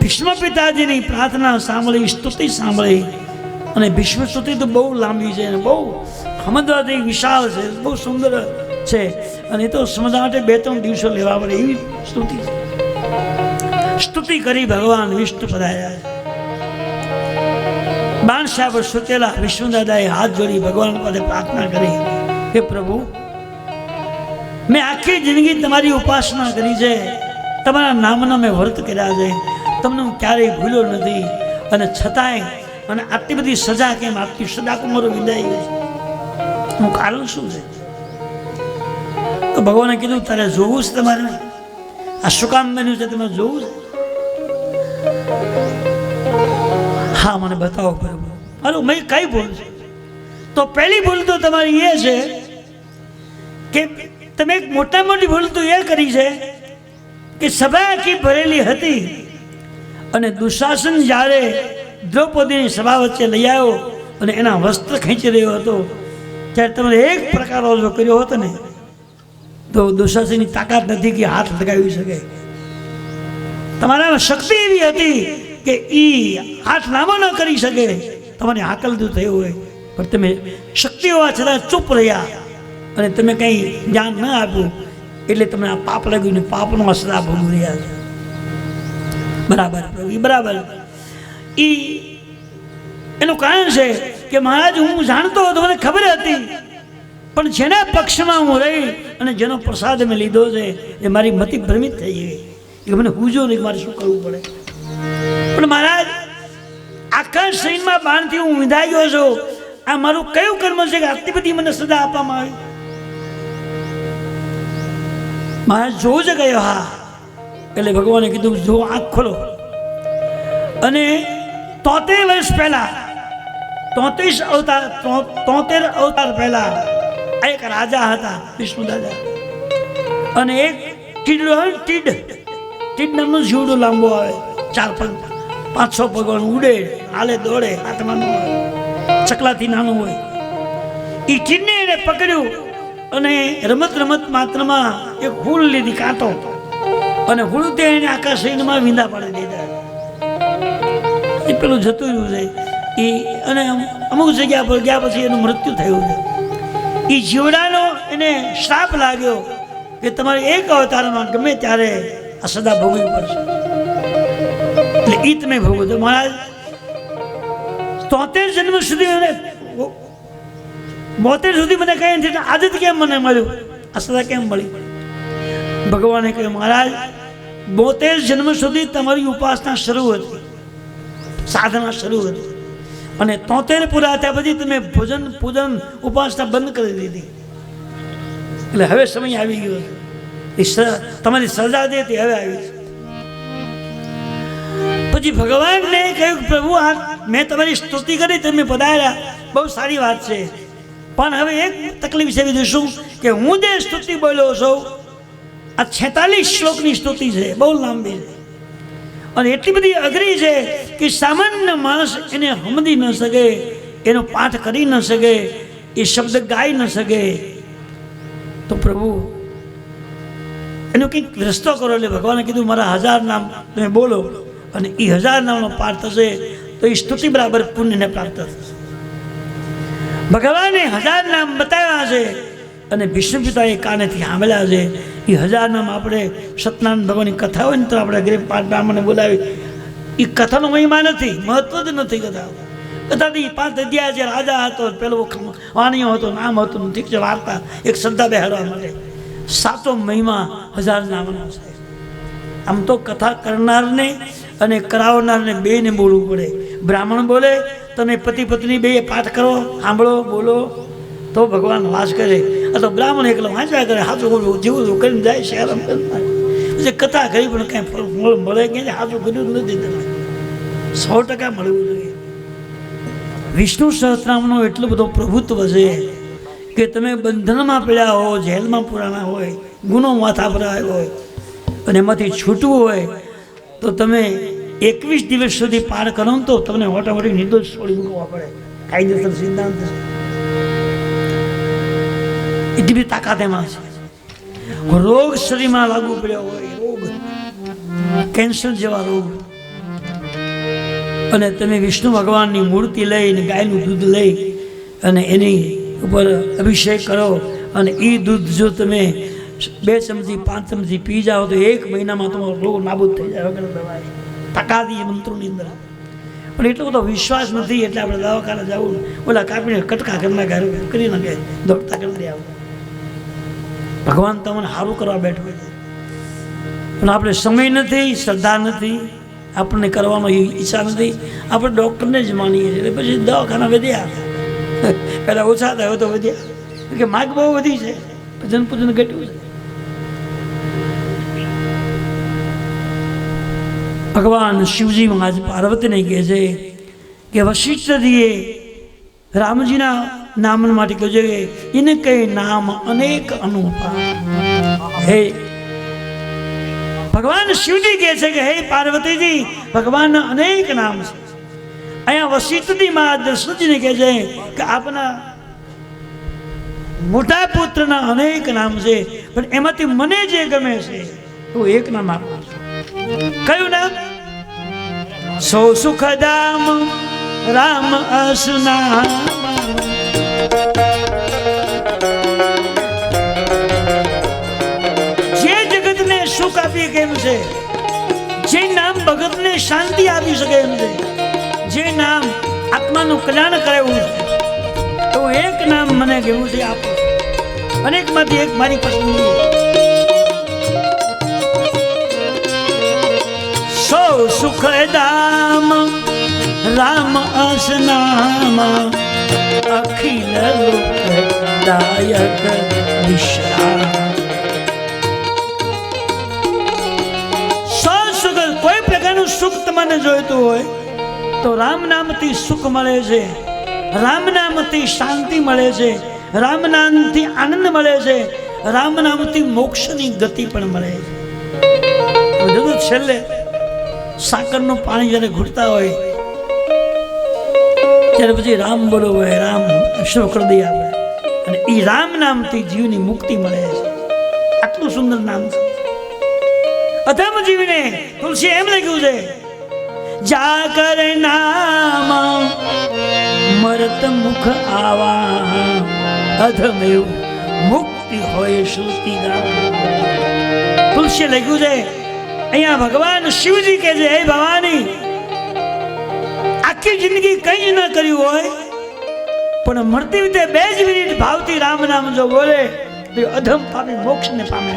ભીષ્મ પિતાજીની પ્રાર્થના સાંભળી, સ્તુતિ સાંભળી. અને ભીષ્મ સ્તુતિ તો બહુ લાંબી છે અને બહુ સમજવાથી વિશાળ છે, બહુ સુંદર છે અને એ તો સમજવા માટે 2-3 દિવસો લેવા પડે એવી સ્તુતિ છે. સ્તુતિ કરી ભગવાન વિષ્ણુ પધાર્યા છે. બાણશિયા પર સુતેલા વિષ્ણુ દાદાએ હાથ જોડી ભગવાન પાસે પ્રાર્થના કરી, હે પ્રભુ, મેં આખી જિંદગી તમારી ઉપાસના કરી છે, તમારા નામના મેં વ્રત કર્યા છે, તમને હું ક્યારેય ભૂલ્યો નથી, અને છતાંય મને આટલી બધી સજા કેમ આપતી? સદા કુમારો વિદાય છે, હું કારણ શું છે? તો ભગવાને કીધું તારે જોવું છે, તમારે આ શું કામ બન્યું છે, તમે જોવું છે? હા મને બતાવો પ્રભુ. હાલો મેં કઈ ભૂલ છે? તો પહેલી ભૂલ તો તમારી એ છે કે તમે એક મોટા મોટી ભૂલ તો એ કરી છે કે સભા આખી ભરેલી હતી અને દુશાસન જ્યારે દ્રૌપદીની સભા વચ્ચે લઈ આવ્યો અને એના વસ્ત્ર ખેંચી રહ્યો હતો, ત્યારે તમે એક પ્રકારો જો કર્યો હોત ને તો દુશાસનની તાકાત નથી કે હાથ લગાવી શકે. તમારામાં શક્તિ એવી હતી કે એ હાથ લાંબો ન કરી શકે, તમારે હાકલતું થયું હોય, પણ તમે શક્તિ હોવા છતાં ચૂપ રહ્યા અને તમે કંઈ જ્ઞાન ન આપ્યું, એટલે તમને આ પાપ લાગ્યું ને પાપનો અસરા ભોગવી રહ્યા છે. બરાબર પ્રભુ, બરાબર. એનું કારણ છે કે મહારાજ હું જાણતો હતો, મને ખબર હતી, પણ જેના પક્ષમાં હું રહી અને જેનો પ્રસાદ મેં લીધો છે એ મારી મતિ ભ્રમિત થઈ ગઈ કે મને પૂજો નહીં, મારે શું કરવું પડે. પણ મહારાજ આખા શરીરમાં બાણથી હું વિંધાઈ ગયો છું, આ મારું કયું કર્મ છે કે આટલી બધી મને સજા આપવામાં આવી? મહારાજ જોવું છે કયો? હા. એટલે ભગવાને કીધું જો આંખ ખોલો. અને 73 વર્ષ પહેલા 73 અવતાર પહેલા એક રાજા હતા વિષ્ણુ દાદા, અને એક ટીડો ટીડ નામનો જીવડો લાંબો આવે, 4 પગ 500 પગવાનું, ઉડે હાલે દોડે, હાથમાં ચકલાથી નાનું હોય. એ ટીડને એને પકડ્યું અને રમત માત્રમાં એક હુળ લીધી, કાંટો, અને હુળ તે એને આખા શરીરમાં વિંધા પાડી દીધા. એ પેલું જતું રહ્યું છે એ, અને અમુક જગ્યા પર ગયા પછી એનું મૃત્યુ થયું છે. એ જીવડાનો એને શ્રાપ લાગ્યો કે તમારે એક અવતારમાં ગમે ત્યારે આ સદા ભોગવવી પડશે. એટલે એ તમે ભોગવો છો. મહારાજ 73 જન્મ સુધી મને 72 સુધી મને કઈ નથી, આદત કેમ મને મળ્યું, આ સદા કેમ મળી? ભગવાને કહ્યું મહારાજ 72 જન્મ સુધી તમારી ઉપાસના શરૂ હતી, સાધના શરૂ હતી, અને 73 પૂરા થયા પછી તમે ભોજન પૂજન ઉપાસના બંધ કરી દીધી. એટલે હવે સમય આવી ગયો છે, તમારી સજા દે તે હવે આવી છે. પછી ભગવાનને કહ્યું પ્રભુ આ મેં તમારી સ્તુતિ કરી, તમે પધાર્યા, બહુ સારી વાત છે, પણ હવે એક તકલીફ છે શું કે હું જે સ્તુતિ બોલ્યો છું આ 46 શ્લોકની સ્તુતિ છે, બહુ લાંબી છે, અને એટલી બધી અઘરી છે કે સામાન્ય માણસ એને સમજી ન શકે, એનો પાઠ કરી ન શકે, એ શબ્દ ગાઈ ન શકે. તો પ્રભુ એનો કંઈક રસ્તો કરો. એટલે ભગવાને કીધું મારા 1000 નામ તમે બોલો, અને એ 1000 નામનો પાઠ થશે તો એ સ્તુતિ બરાબર પુણ્યને પ્રાપ્ત થશે. ભગવાને 1000 નામ બતાવ્યા છે અને વિષ્ણુ પિતાએ કાનેથી સાંભળ્યા છે. એ 1000 નામ આપણે સત્યનારાયણ ભગવાનની કથા હોય ને તો આપણે ગરીબ પાઠ બ્રાહ્મણને બોલાવી. એ કથાનો મહિમા નથી, મહત્વ જ નથી કથા. કથાથી 5 અધ્યાય છે, રાજા હતો, પેલો વાણીઓ હતો, નામ હતું, ઠીક છે, વાર્તા એક શ્રદ્ધા બેહાડવા માટે. સાચો મહિમા 1000 નામનો છે. આમ તો કથા કરનારને અને કરાવનારને બેને બોલવું પડે. બ્રાહ્મણ બોલે તમે પતિ પત્ની બે પાઠ કરો, સાંભળો, બોલો તો ભગવાન વાસ કરે. આ તો બ્રાહ્મણ એકલો વાંચ્યા કરે, હાથું બોલવું જેવું કરીને જાય છે, આરામ કરતા. પછી કથા કરી પણ કાંઈ ફળ મળે કે હાથું કર્યું નથી, તમે 100% મળવું જોઈએ. વિષ્ણુ સહસ્રનામનો એટલો બધો પ્રભુત્વ છે કે તમે બંધનમાં પડ્યા હો, જેલમાં પુરાણા હોય, ગુનો માથા પર આવ્યો હોય અને એમાંથી છૂટવું હોય તો તમે 21 દિવસ સુધી પાર કરો ને તો તમને ઓટોમેટિક નિર્દોષ છોડી મૂકવા પડે. કાયદેસર સિદ્ધાંત છે, એટલી બધી તાકાત એમાં છે. રોગ શરીરમાં લાગુ પડ્યો હોય, રોગ કેન્સર જેવા રોગ, અને તમે વિષ્ણુ ભગવાનની મૂર્તિ લઈને ગાયનું દૂધ લઈ અને એની ઉપર અભિષેક કરો, અને એ દૂધ જો તમે 2 ચમચી 5 ચમચી પી જાઓ તો 1 મહિનામાં તમારો રોગ નાબૂદ થઈ જાય વગર દવાએ. તાકાતી મંત્રોની અંદર. પણ એટલો બધો વિશ્વાસ નથી એટલે આપણે દવાખાને જવું, ઓલા કાપીને કટકા ઘરના ઘરે કરી નાખે, દોડતા કરી દે. ભગવાન તમને સારું કરવા બેઠો છે. પણ આપણે સમય નથી, શ્રદ્ધા નથી, આપણને કરવાનો ઈચ્છા નથી, આપણે ડૉક્ટરને જ માનીએ છીએ. એટલે પછી દવાખાના વધ્યા, પહેલાં ઓછા થયા હવે તો વધ્યા, કે માગ બહુ વધી છે, ભજન પૂજન ઘટ્યું છે. ભગવાન શિવજી મહારાજ પાર્વતીને કહે છે કે વશિષ્ઠજીએ રામજીના નામ માટે કહ્યું છે કે એને કઈ નામ અનેક અનુપા. હે ભગવાન શિવજી કહે છે કે હે પાર્વતીજી, ભગવાનના અનેક નામ છે. અહીંયા વશિષ્ઠજી મહારાજ દશરથજીને કહે છે કે આપના મોટા પુત્રના અનેક નામ છે, પણ એમાંથી મને જે ગમે છે હું એક નામ આપું છું. કયું નામ? સો સુખધામ રામ અસનામ. જે જગતને સુખ આપી કેમ છે, જે નામ ભગતને શાંતિ આપી શકે એમ છે, જે નામ આત્માનું કલ્યાણ કરે એવું છે, તો એક નામ મને કેવું છે આપો. અનેકમાંથી એક મારી પસંદગી. સો સુખધામ રામ અસનામ અખિલ લોકદાયક વિશ્રામ. સો સુખ, કોઈ પ્રકારનું સુખ તમને જોઈતું હોય તો રામ નામથી સુખ મળે છે, રામ નામથી શાંતિ મળે છે, રામ નામથી આનંદ મળે છે, રામ નામથી મોક્ષની ગતિ પણ મળે છે. બધું છેલ્લે સાકરનું પાણી જ્યારે ઘૂંટતા હોય ત્યારે પછી રામ બોલો હોય, રામ શરૂ કરી દઈએ આપણે, અને એ રામ નામથી જીવની મુક્તિ મળે છે. આટલું સુંદર નામ છે. અધમ જીવને તુલસી એમ લખ્યું છે, જા કર નામ મરત મુખ આવા, અધમ એવું મુક્તિ હોય શ્રુતિ ગામ. તુલસી લખ્યું છે. અહીંયા ભગવાન શિવજી કહે છે, હે ભવાની, આખી જિંદગી કંઈ ન કર્યું હોય પણ મરતી રીતે 2 જ મિનિટ ભાવથી રામ નામ જો બોલે તો અધમ પામી મોક્ષને પામે.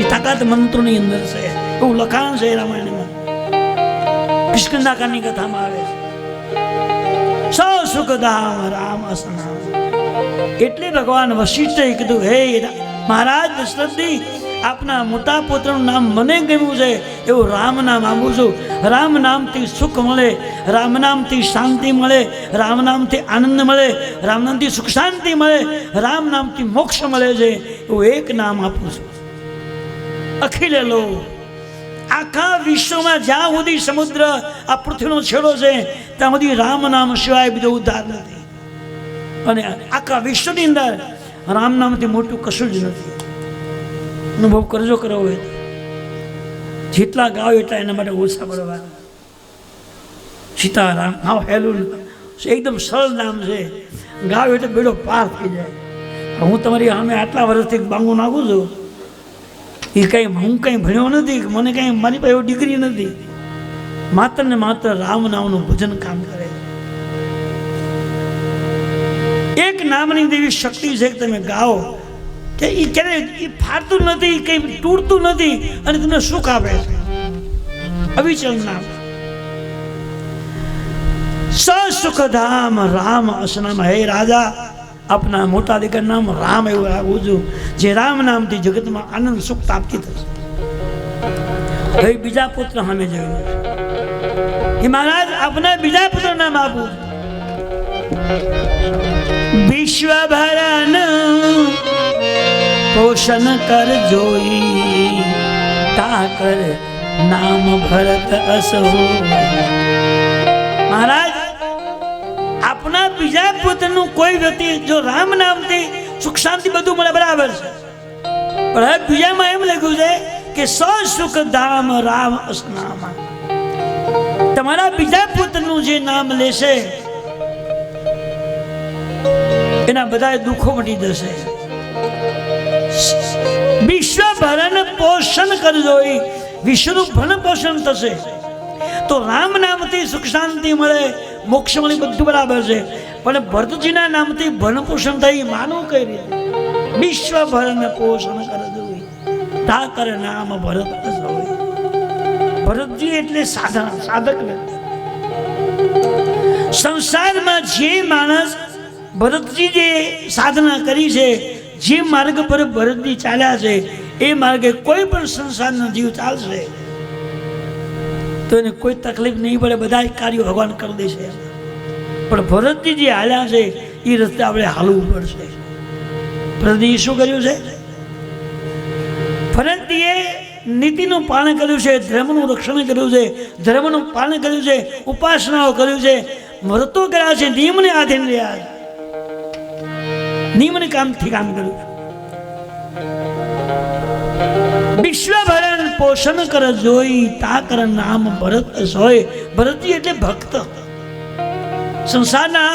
એ તાકાત મંત્રોની અંદર છે, એવું લખાણ છે રામાયણમાં, કિષ્કિંધાકાંડની કથામાં આવે છે. સો સુખધામ રામ અસનામ. એટલે ભગવાન વશિષ્ઠે કીધું, હે મહારાજ દશરથજી, આપના મોટા પુત્રનું નામ મને ગમ્યું છે, એવું રામ નામ આપું છું. રામ નામથી સુખ મળે, રામ નામથી શાંતિ મળે, રામ નામથી આનંદ મળે, રામ નામથી સુખ શાંતિ મળે, રામ નામથી મોક્ષ મળે છે, એવું એક નામ આપું છું. અખિલ લો, આખા વિશ્વમાં જ્યાં સુધી સમુદ્ર આ પૃથ્વીનો છેડો છે ત્યાં સુધી રામ નામ સિવાય બીજો ઉદ્ધાર નથી. અને આખા વિશ્વની અંદર રામ નામથી મોટું કશું જ નથી. અનુભવ કરજો કરવો હોય જેટલા ગાવ એટલા એના માટે ઓછા પડવા. સીતારામ હાવ હેલું એકદમ સરળ નામ છે, ગાવ એટલે બેડો પાર થઈ જાય. હું તમારી સામે આટલા વર્ષથી બાંગુ નાખું છું, એ કંઈ હું કંઈ ભણ્યો નથી, મને કંઈ મારી પાસે ડિગ્રી નથી, માત્ર ને માત્ર રામ નામનું ભજન કામ કરે. એક નામની દેવી શક્તિ છે કે તમે ગાઓ કે એ ક્યારેય એ ફાટતું નથી, કંઈ તૂટતું નથી અને તમને સુખ આપે છે. અવિચલ નામ. સુખધામ રામ અસનામ. હે રાજા, આપના મોટા દીકરા નામ રામ એવું રાખવું છું, જે રામ નામથી જગતમાં આનંદ સુખ પ્રાપ્તિ થશે. હવે બીજા પુત્ર સામે જોયું એ મહારાજ આપના બીજા પુત્ર નામ આપું. વિશ્વભરન પોષણ કર જોઈ, તાકર નામ ભરત અસો. મહારાજ, આપના બીજા પુત્રનું કોઈ વ્યક્તિ જો રામ નામથી સુખ શાંતિ બધું મળે બરાબર છે, પણ હવે બીજામાં એમ લખ્યું છે કે સો સુખ ધામ રામ અસનામા. તમારા બીજા પુત્રનું જે નામ લેશે એના બધા દુઃખો મટી જશે. વિશ્વભરણ પોષણ કરજો, વિશ્વનું ભરણ પોષણ થશે. તો રામ નામથી સુખ શાંતિ મળે, મોક્ષ મળે, બધું બરાબર છે, પણ ભરતજીના નામથી ભરણ પોષણ થઈ માનવું કઈ રીતે? વિશ્વભરણ પોષણ કરજો, તા કરે નામ ભરત હોય. ભરતજી એટલે સાધક નથી. સંસારમાં જે માણસ ભરતજી જે સાધના કરી છે, જે માર્ગ પર ભરતજી ચાલ્યા છે, એ માર્ગે કોઈ પણ સંસારનો જીવ ચાલશે તો એને કોઈ તકલીફ નહીં પડે, બધા જ કાર્યો ભગવાન કરી દેશે. પણ ભરતજી જે હાલ્યા છે એ રસ્તે આપણે હાલવું પડશે. ભરતજીએ શું કર્યું છે? ભરતજીએ નીતિનું પાલન કર્યું છે, ધર્મનું રક્ષણ કર્યું છે, ધર્મનું પાલન કર્યું છે, ઉપાસનાઓ કર્યું છે, વ્રતો કર્યા છે, નિયમને આધીન રહ્યા છે, નિયમને કામથી કામ કર્યું છે. વિશ્વભરણ પોષણ કર જોઈ તા કર નામ ભરત સોય. ભરતજી એટલે ભક્ત. સંસારના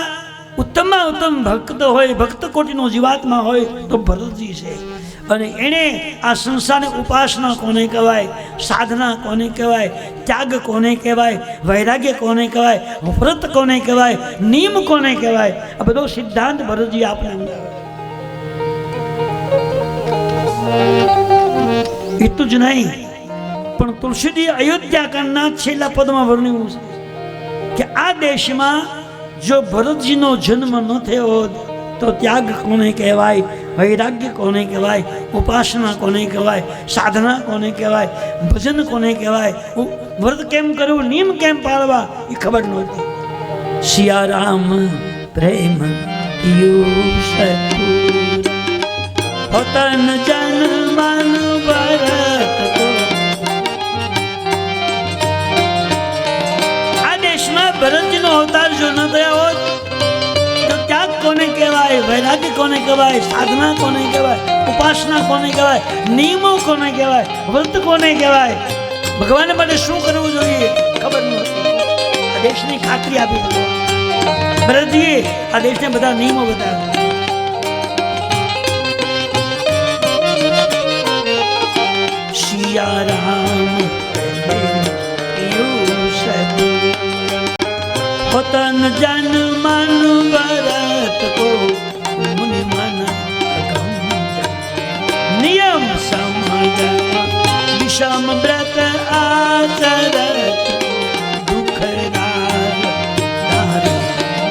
ઉત્તમમાં ઉત્તમ ભક્ત હોય, ભક્ત કોટીનો જીવાત્મા હોય તો ભરતજી છે. અને એણે આ સંસારની ઉપાસના કોને કહેવાય, સાધના કોને કહેવાય, ત્યાગ કોને કહેવાય, વૈરાગ્ય કોને કહેવાય, વ્રત કોને કહેવાય, નિયમ કોને કહેવાય, આ બધો સિદ્ધાંત ભરતજી આપણે સમજાવે. એટલું જ નહીં, પણ તુલસીજી અયોધ્યાકાંડના છેલ્લા પદમાં વર્ણવ્યું છે કે આ દેશમાં જો ભરતજીનો જન્મ ન થયો હોત તો ત્યાગ કોને કહેવાય, વૈરાગ્ય કોને કહેવાય, ઉપાસના કોને કહેવાય, સાધના કોને કહેવાય, ભજન કોને કહેવાય, વ્રત કેમ કરવું, નિયમ કેમ પાળવા એ ખબર નહોતી. સિયારામ પ્રેમ પોતન જન મન ભરત કો. આ દેશમાં ભરતજીનો અવતાર જો ન થયા હોત તો ત્યાગ કોને કહેવાય, વૈરાગ્ય કોને કહેવાય, સાધના કોને કહેવાય, ઉપાસના કોને કહેવાય, નિયમો કોને કહેવાય, વ્રત કોને કહેવાય, ભગવાન માટે શું કરવું જોઈએ ખબર નહોતી. આ દેશની ખાતરી આપી ભરતજીએ, આ દેશને બધા નિયમો બતાવ્યા. રામ પોતન જન મન ભરત કો મુનિ મન નિયમ સમજ વિષમ વ્રત આચરત દુઃખ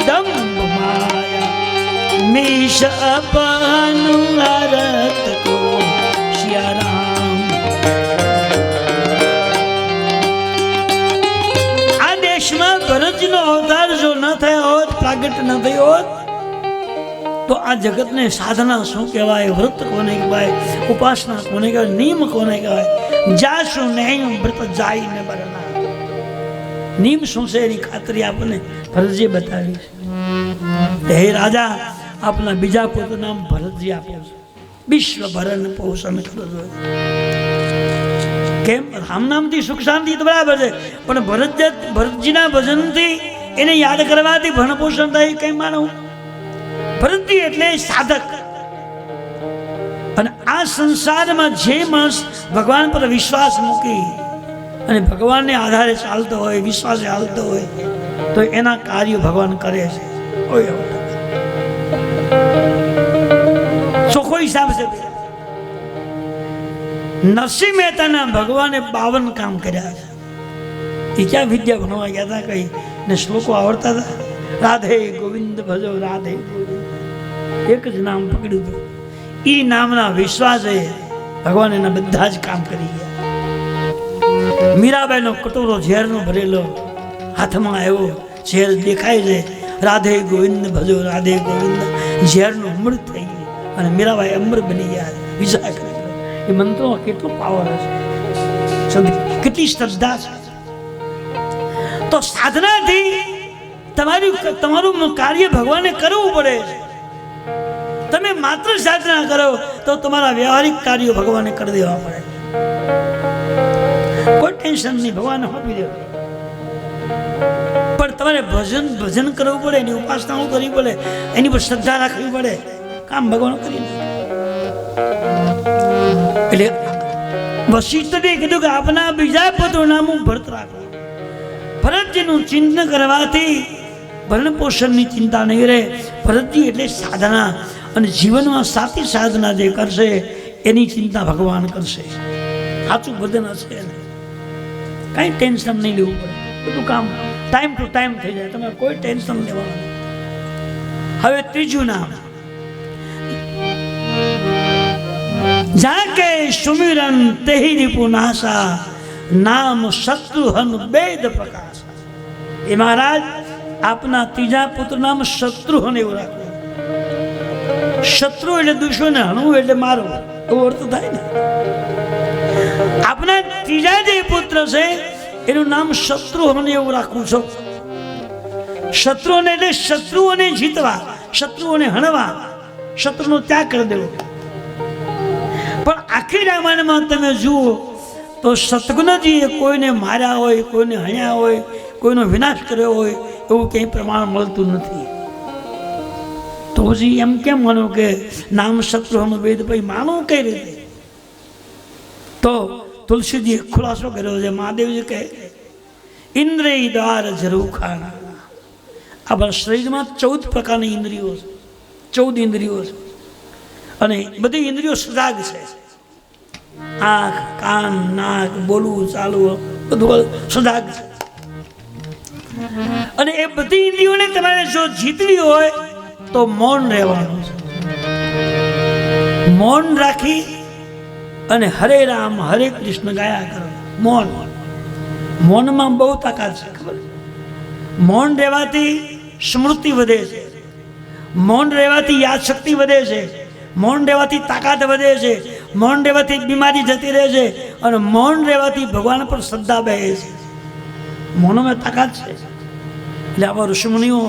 દંભ માયા મીશ અપન હરત કો. સિયારામ ભરતજીનો અવતાર જો ન થયો હોત, પ્રાગટ ન થયો હોત તો આ જગતને સાધના શું કહેવાય, વ્રત કોને કહેવાય, ઉપાસના કોને કહેવાય, નિયમ કોને કહેવાય, જાશું નહીં વ્રત જાય ને બરના. નિયમ શું છે એની ખાતરી આપણને ભરતજીએ બતાવી છે. હે રાજા, આપના બીજા પુત્ર નામ ભરતજી આપ્યું છે. વિશ્વભરણ પોષણ કરો છો. કેમ? રામ નામથી સુખ શાંતિ તો બરાબર છે, પણ ભરતજીના ભજનથી એને યાદ કરવાથી ભરણ પોષણ થાય કઈ માનવું. ભરતજી એટલે સાધક. અને આ સંસારમાં જે માણસ ભગવાન પર વિશ્વાસ મૂકી અને ભગવાનને આધારે ચાલતો હોય, વિશ્વાસે ચાલતો હોય તો એના કાર્યો ભગવાન કરે છે. ચોખ્ખો હિસાબ છે. નરસિંહ મહેતાના ભગવાને 52 કામ કર્યા છે. એ ક્યાં વિદ્યા ભણવા ગયા હતા, કઈ ને શ્લોકો આવડતા હતા? રાધે ગોવિંદ ભજો રાધે ગોવિંદ, એક જ નામ પકડ્યું હતું. એ નામના વિશ્વાસે ભગવાન એના બધા જ કામ કરી ગયા. મીરાબાઈનો કટોરો ઝેરનો ભરેલો હાથમાં આવ્યો, ઝેર દેખાય છે, રાધે ગોવિંદ ભજો રાધે ગોવિંદ, ઝેરનું અમૃત થઈ ગયું અને મીરાબાઈ અમૃત બની ગયા. વિચાર કરે એ મંત્રોમાં કેટલો પાવર હશે, કેટલી શ્રદ્ધા છે. તો સાધનાથી તમારું કાર્ય ભગવાને કરવું પડે છે. તમે માત્ર સાધના કરો તો તમારા વ્યવહારિક કાર્યો ભગવાને કરી દેવા પડે. કોઈ ટેન્શન નહીં, ભગવાનને આપી દેવું. પણ તમારે ભજન કરવું પડે, એની ઉપાસનાઓ કરવી પડે, એની પર શ્રદ્ધા રાખવી પડે. કામ ભગવાન કરી. એટલે વશિષ્ઠે કીધું કે આપના બીજા પુત્ર નામ ભરત રાખો. ભરતજીનું ચિંતન કરવાથી ભરણ પોષણની ચિંતા નહીં રહે. ભરતજી એટલે સાધના, અને જીવનમાં સાચી સાધના જે કરશે એની ચિંતા ભગવાન કરશે. સાચું ભજન હશે ને કાંઈ ટેન્શન નહીં લેવું પડે, બધું કામ ટાઈમ ટુ ટાઈમ થઈ જાય, તમારે કોઈ ટેન્શન લેવાનું નહીં. હવે ત્રીજું નામ, જાકે સુમિરન તેહી રિપુનાશા, નામ શત્રુહન બેદ પ્રકાશ. એ મહારાજ આપના ત્રીજા પુત્ર નામ શત્રુહન એવું રાખવું. શત્રુ એટલે દુશ્મન, હણવું એટલે મારો, એવો અર્થ થાય ને. આપના ત્રીજા જે પુત્ર છે એનું નામ શત્રુહન એવું રાખવું છો. શત્રુઓને એટલે શત્રુઓને જીતવા, શત્રુઓને હણવા, શત્રુનો ત્યાગ કરી દેવો. પણ આખી રામાયણમાં તમે જુઓ તો શત્રુઘ્નજીએ કોઈને માર્યા હોય, કોઈને હણ્યા હોય, કોઈનો વિનાશ કર્યો હોય એવું કંઈ પ્રમાણ મળતું નથી. તો પછી એમ કેમ માનો કે નામ શત્રુહન વેદ, પછી માનવું કઈ રીતે? તો તુલસીજીએ ખુલાસો કર્યો છે. મહાદેવજી કહે ઇન્દ્રિય દ્વાર જરૂર ખાના. આપણા શરીરમાં 14 પ્રકારની ઇન્દ્રિયો છે, 14 ઇન્દ્રિયો છે, અને બધી ઇન્દ્રિયો સજાગ છે. આંખ, કાન, નાક, બોલવું, ચાલવું બધું સજાગ છે. અને એ બધી ઇન્દ્રિયોને તમારે જો જીતવી હોય તો મૌન રહેવાનું છે. મૌન રાખી અને હરે રામ હરે કૃષ્ણ ગાયા કરો. મૌન, મૌનમાં બહુ તાકાત છે, ખબર? મૌન રહેવાથી સ્મૃતિ વધે છે, મૌન રહેવાથી યાદશક્તિ વધે છે, મૌન રહેવાથી તાકાત વધે છે, મૌન રહેવાથી બીમારી જતી રહે છે, અને મૌન રહેવાથી ભગવાન પર શ્રદ્ધા બે છે. મૌનમાં તાકાત છે. એટલે આવા ઋષિમુનિઓ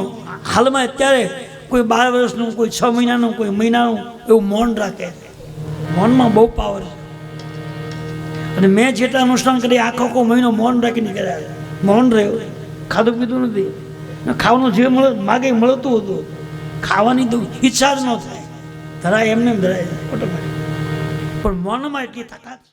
હાલમાં અત્યારે કોઈ 12 વર્ષનું, કોઈ 6 મહિનાનું, કોઈ મહિનાનું એવું મૌન રાખે. મૌનમાં બહુ પાવર છે. અને મેં જેટલા અનુષ્ઠાન કરી આખો મહિનો મૌન રાખીને કર્યા. મૌન રહ્યો, ખાધું પીધું નથી, ખાવાનું જે મળે માગે મળતું હતું, ખાવાની તો ઈચ્છા જ ન થાય, ધરાય એમને ધરાય ઓટોમેટિક. પણ મૌનમાં એટલી તાકાત.